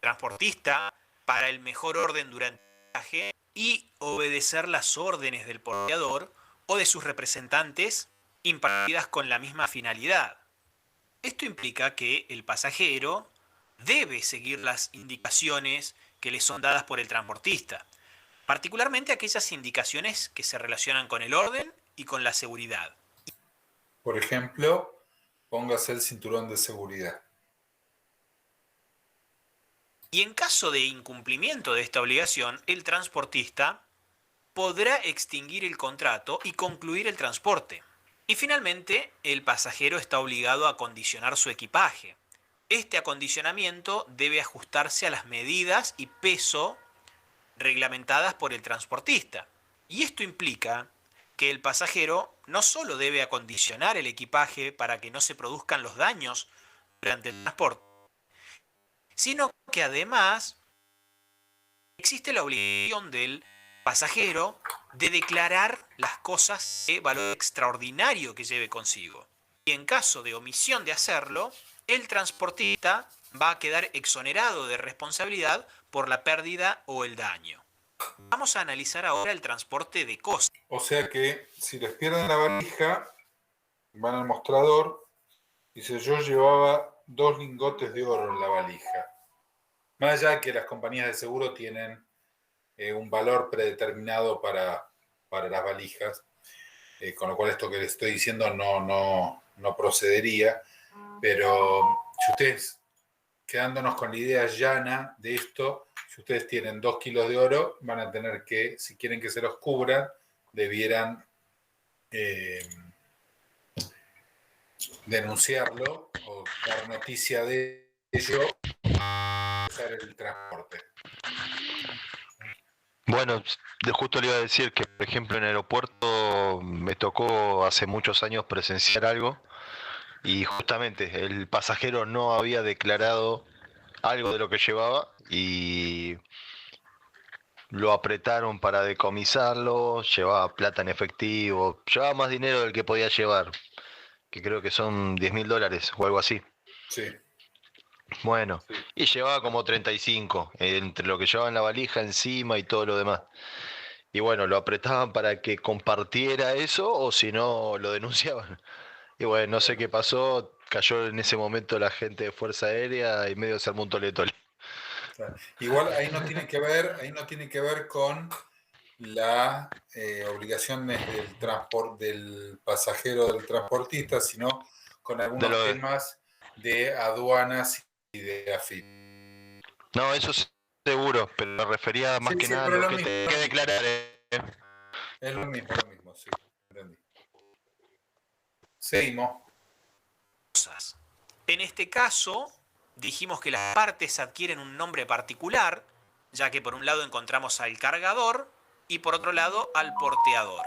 transportista para el mejor orden durante el viaje y obedecer las órdenes del porteador o de sus representantes impartidas con la misma finalidad. Esto implica que el pasajero debe seguir las indicaciones que le son dadas por el transportista, particularmente aquellas indicaciones que se relacionan con el orden y con la seguridad. Por ejemplo, póngase el cinturón de seguridad. Y en caso de incumplimiento de esta obligación, el transportista podrá extinguir el contrato y concluir el transporte. Y finalmente, el pasajero está obligado a acondicionar su equipaje. Este acondicionamiento debe ajustarse a las medidas y peso reglamentadas por el transportista. Y esto implica que el pasajero no solo debe acondicionar el equipaje para que no se produzcan los daños durante el transporte, sino que además existe la obligación del pasajero de declarar las cosas de valor extraordinario que lleve consigo. Y en caso de omisión de hacerlo, el transportista va a quedar exonerado de responsabilidad por la pérdida o el daño. Vamos a analizar ahora el transporte de cosas. O sea que si les pierden la valija, van al mostrador y dice: yo llevaba 2 lingotes de oro en la valija. Más allá de que las compañías de seguro tienen un valor predeterminado para las valijas, con lo cual esto que les estoy diciendo no procedería, pero si ustedes, quedándonos con la idea llana de esto, si ustedes tienen 2 kilos de oro, van a tener que, si quieren que se los cubran, debieran denunciarlo o dar noticia de ello, usar el transporte. Bueno, justo le iba a decir que, por ejemplo, en el aeropuerto me tocó hace muchos años presenciar algo y justamente el pasajero no había declarado algo de lo que llevaba y lo apretaron para decomisarlo, llevaba plata en efectivo, llevaba más dinero del que podía llevar, que creo que son $10.000 o algo así. Sí. Bueno, y llevaba como 35, entre lo que llevaba en la valija encima y todo lo demás. Y bueno, lo apretaban para que compartiera eso o si no lo denunciaban. Y bueno, no sé qué pasó, cayó en ese momento la gente de Fuerza Aérea y medio se armó un tole-tole. Igual ahí no tiene que ver con la obligación es del pasajero, del transportista, sino con algunos temas de aduanas y de AFIP. No, eso es seguro, pero me refería más que nada a lo que tiene que declarar. Es lo mismo, sí. Entendí. Seguimos. En este caso, dijimos que las partes adquieren un nombre particular, ya que por un lado encontramos al cargador y por otro lado al porteador.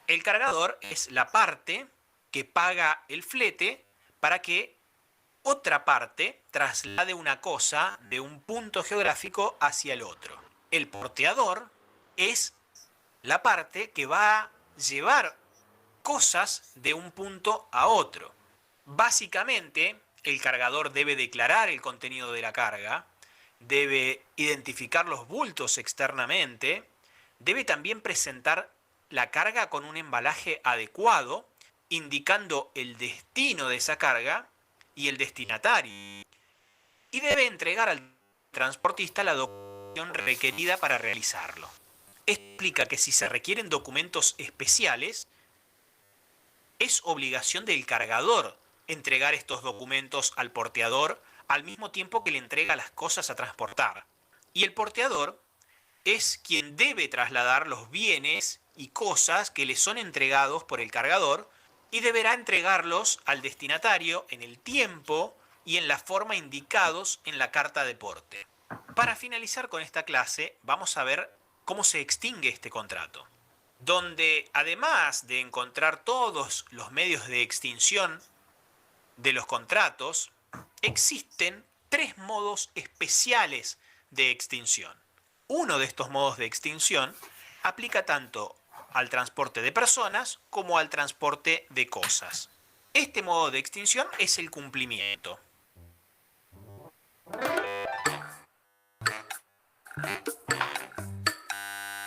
El cargador es la parte que paga el flete para que otra parte traslade una cosa de un punto geográfico hacia el otro. El porteador es la parte que va a llevar cosas de un punto a otro. Básicamente, el cargador debe declarar el contenido de la carga, debe identificar los bultos externamente, debe también presentar la carga con un embalaje adecuado, indicando el destino de esa carga y el destinatario, y debe entregar al transportista la documentación requerida para realizarlo. Esto implica que si se requieren documentos especiales, es obligación del cargador entregar estos documentos al porteador al mismo tiempo que le entrega las cosas a transportar. Y el porteador es quien debe trasladar los bienes y cosas que le son entregados por el cargador y deberá entregarlos al destinatario en el tiempo y en la forma indicados en la carta de porte. Para finalizar con esta clase, vamos a ver cómo se extingue este contrato, donde además de encontrar todos los medios de extinción de los contratos, existen 3 modos especiales de extinción. Uno de estos modos de extinción aplica tanto al transporte de personas como al transporte de cosas. Este modo de extinción es el cumplimiento.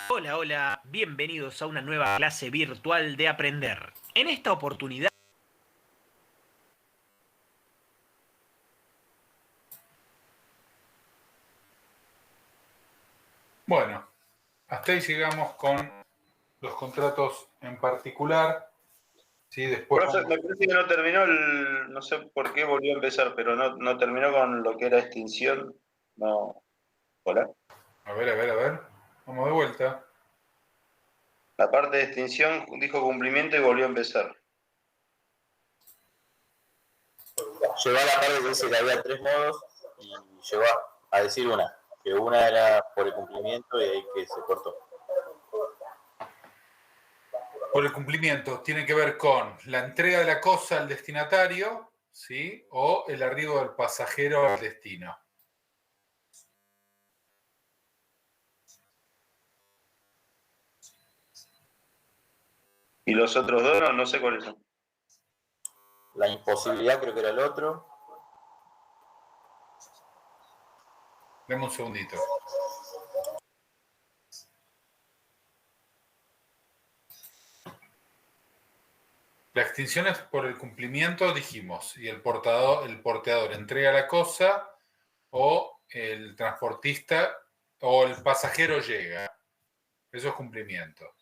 Hola, hola, bienvenidos a una nueva clase virtual de Aprender. En esta oportunidad... Bueno, hasta ahí llegamos con los contratos en particular. Sí, después Profe, me parece que no terminó no sé por qué volvió a empezar, pero no terminó con lo que era extinción. No. ¿Hola? A ver. Vamos de vuelta. La parte de extinción dijo cumplimiento y volvió a empezar. Llegó a la parte que dice que había 3 modos y llegó a decir que una era por el cumplimiento y ahí que se cortó. Por el cumplimiento tiene que ver con la entrega de la cosa al destinatario, ¿sí? O el arribo del pasajero al destino. ¿Y los otros dos no sé cuáles son? La imposibilidad creo que era el otro. Dame un segundito. La extinción es por el cumplimiento, dijimos, y el porteador entrega la cosa o el transportista o el pasajero llega. Eso es cumplimiento.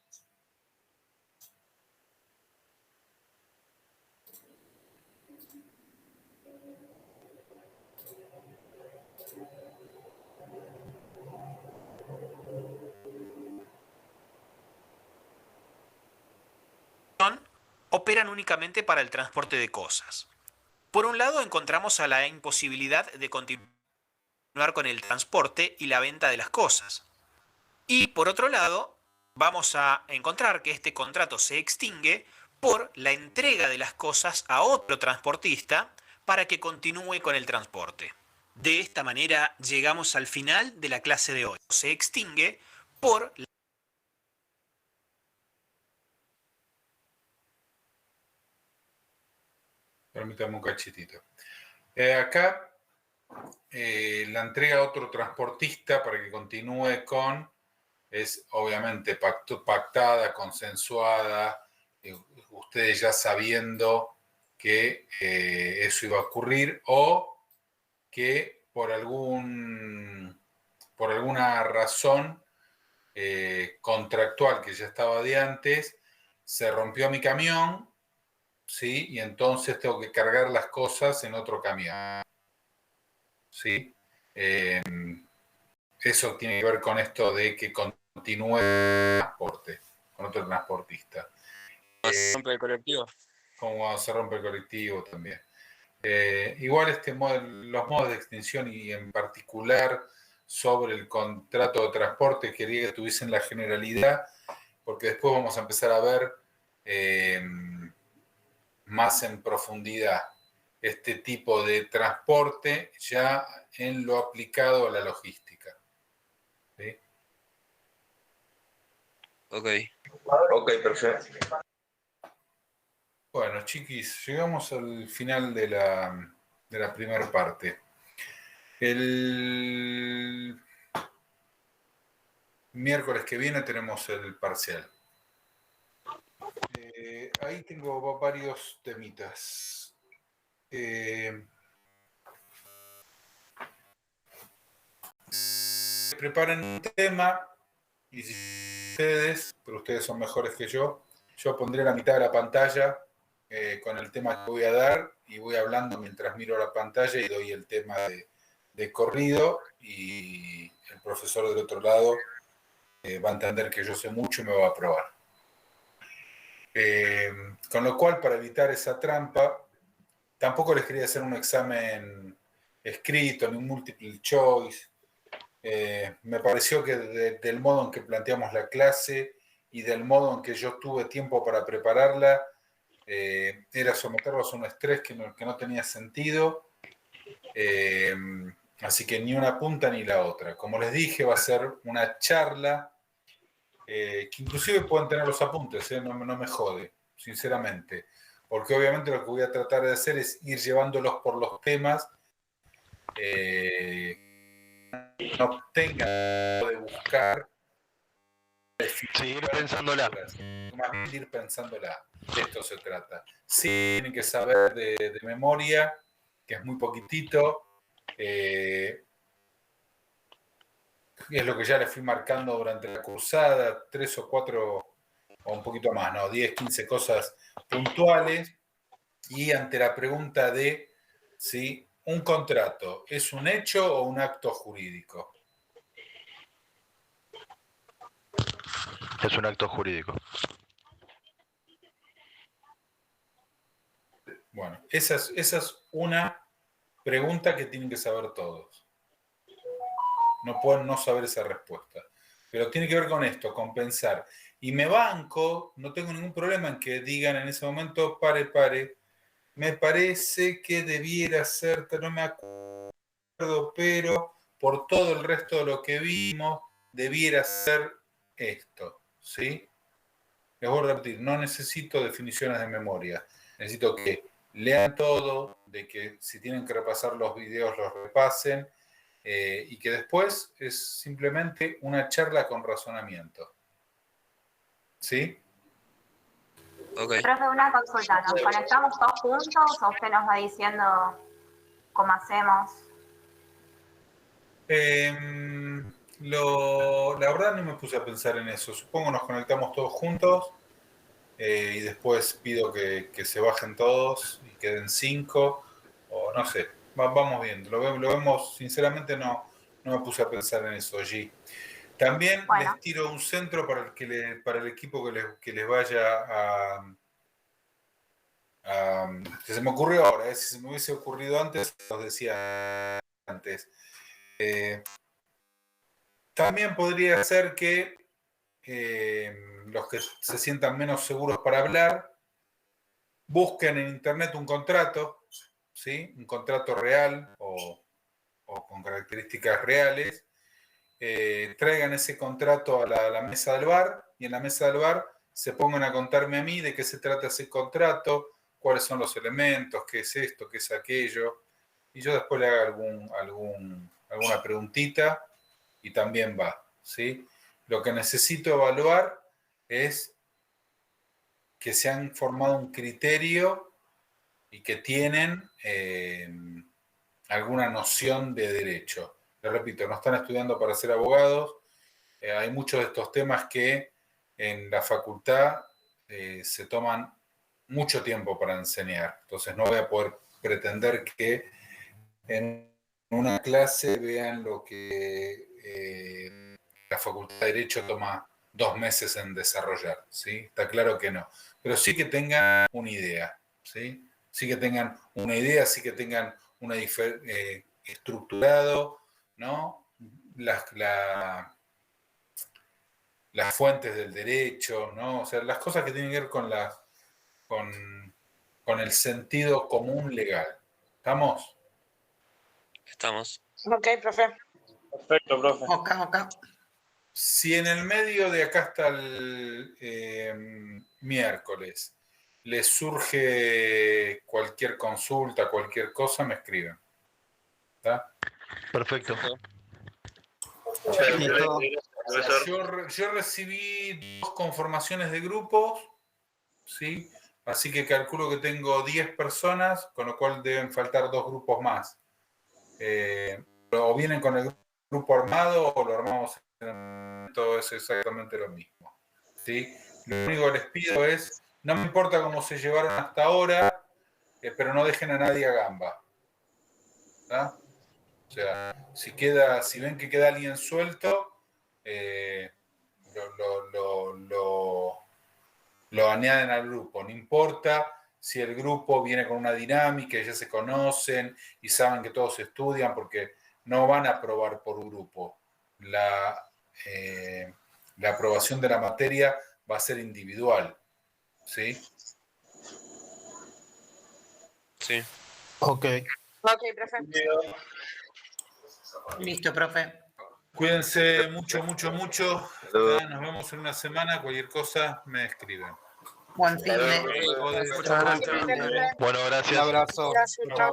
Operan únicamente para el transporte de cosas. Por un lado encontramos a la imposibilidad de continuar con el transporte y la venta de las cosas. Y por otro lado, vamos a encontrar que este contrato se extingue por la entrega de las cosas a otro transportista para que continúe con el transporte. De esta manera llegamos al final de la clase de hoy. Se extingue por la... Permítame un cachitito. Acá la entrega a otro transportista para que continúe con, es obviamente pactada, consensuada, ustedes ya sabiendo que eso iba a ocurrir o que por alguna razón contractual que ya estaba de antes, se rompió mi camión, ¿sí? Y entonces tengo que cargar las cosas en otro camión, ¿sí? Eso tiene que ver con esto de que continúe el transporte, con otro transportista. ¿Se rompe el colectivo? Como se rompe el colectivo también. Igual los modos de extinción y en particular sobre el contrato de transporte quería que tuviesen la generalidad, porque después vamos a empezar a ver más en profundidad este tipo de transporte ya en lo aplicado a la logística. ¿Sí? Ok. Ok, perfecto. Bueno, chiquis, llegamos al final de la primera parte. El miércoles que viene tenemos el parcial. Ahí tengo varios temitas. Preparen un tema y si ustedes, pero ustedes son mejores que yo pondré la mitad de la pantalla con el tema que voy a dar y voy hablando mientras miro la pantalla y doy el tema de corrido y el profesor del otro lado va a entender que yo sé mucho y me va a aprobar. Con lo cual, para evitar esa trampa, tampoco les quería hacer un examen escrito ni un multiple choice. Me pareció que del modo en que planteamos la clase y del modo en que yo tuve tiempo para prepararla, era someterlos a un estrés que no tenía sentido. Así que ni una punta ni la otra. Como les dije, va a ser una charla que inclusive pueden tener los apuntes, no me jode, sinceramente. Porque obviamente lo que voy a tratar de hacer es ir llevándolos por los temas. No tengan de buscar. Seguir pensándola. Más bien ir pensándola. De esto se trata. Sí, tienen que saber de memoria, que es muy poquitito. Es lo que ya les fui marcando durante la cursada, 3 o 4 o un poquito más, ¿no? 10, 15 cosas puntuales. Y ante la pregunta de si un contrato es un hecho o un acto jurídico. Es un acto jurídico. Bueno, esa es una pregunta que tienen que saber todos. No pueden no saber esa respuesta. Pero tiene que ver con esto, con pensar. Y me banco, no tengo ningún problema en que digan en ese momento, pare, me parece que debiera ser, no me acuerdo, pero por todo el resto de lo que vimos, debiera ser esto, ¿sí? Les voy a repetir, no necesito definiciones de memoria, necesito que lean todo, de que si tienen que repasar los videos los repasen, y que después es simplemente una charla con razonamiento. ¿Sí? Okay. Profe, una consulta, ¿nos conectamos todos juntos o usted nos va diciendo cómo hacemos? La verdad no me puse a pensar en eso. Supongo nos conectamos todos juntos y después pido que se bajen todos y queden 5 o no sé. Vamos viendo. Lo vemos, sinceramente no me puse a pensar en eso allí. También les tiro un centro para el equipo que les vaya a que se me ocurrió ahora, si se me hubiese ocurrido antes, los decía antes. También podría ser que los que se sientan menos seguros para hablar busquen en internet un contrato, ¿sí? Un contrato real o con características reales, traigan ese contrato a la mesa del bar y en la mesa del bar se pongan a contarme a mí de qué se trata ese contrato, cuáles son los elementos, qué es esto, qué es aquello, y yo después le haga alguna preguntita y también va, ¿sí? Lo que necesito evaluar es que se han formado un criterio y que tienen alguna noción de derecho. Les repito, no están estudiando para ser abogados, hay muchos de estos temas que en la facultad se toman mucho tiempo para enseñar. Entonces no voy a poder pretender que en una clase vean lo que la Facultad de Derecho toma 2 meses en desarrollar, ¿sí? Está claro que no. Pero sí que tengan una idea, ¿sí? Sí que tengan una idea, sí que tengan una estructurado, ¿no? Las fuentes del derecho, ¿no? O sea, las cosas que tienen que ver con el sentido común legal. ¿Estamos? Estamos. Ok, profe. Perfecto, profe. Ok. Si en el medio de acá hasta el miércoles les surge cualquier consulta, cualquier cosa, me escriben. ¿Está? Perfecto. Yo recibí 2 conformaciones de grupos, ¿sí? Así que calculo que tengo 10 personas, con lo cual deben faltar 2 grupos más. O vienen con el grupo armado o lo armamos en todo, es exactamente lo mismo, ¿sí? Lo único que les pido es, no me importa cómo se llevaron hasta ahora, pero no dejen a nadie a gamba. ¿Tá? O sea, si ven que queda alguien suelto, lo añaden al grupo. No importa si el grupo viene con una dinámica y ya se conocen y saben que todos estudian, porque no van a aprobar por grupo. La aprobación de la materia va a ser individual. ¿Sí? Sí. Ok. Ok, profe. Listo, profe. Cuídense mucho. Nos vemos en una semana. Cualquier cosa me escriben. Buen fin de. Muchas gracias. Bueno, gracias. Un abrazo. Gracias, chao.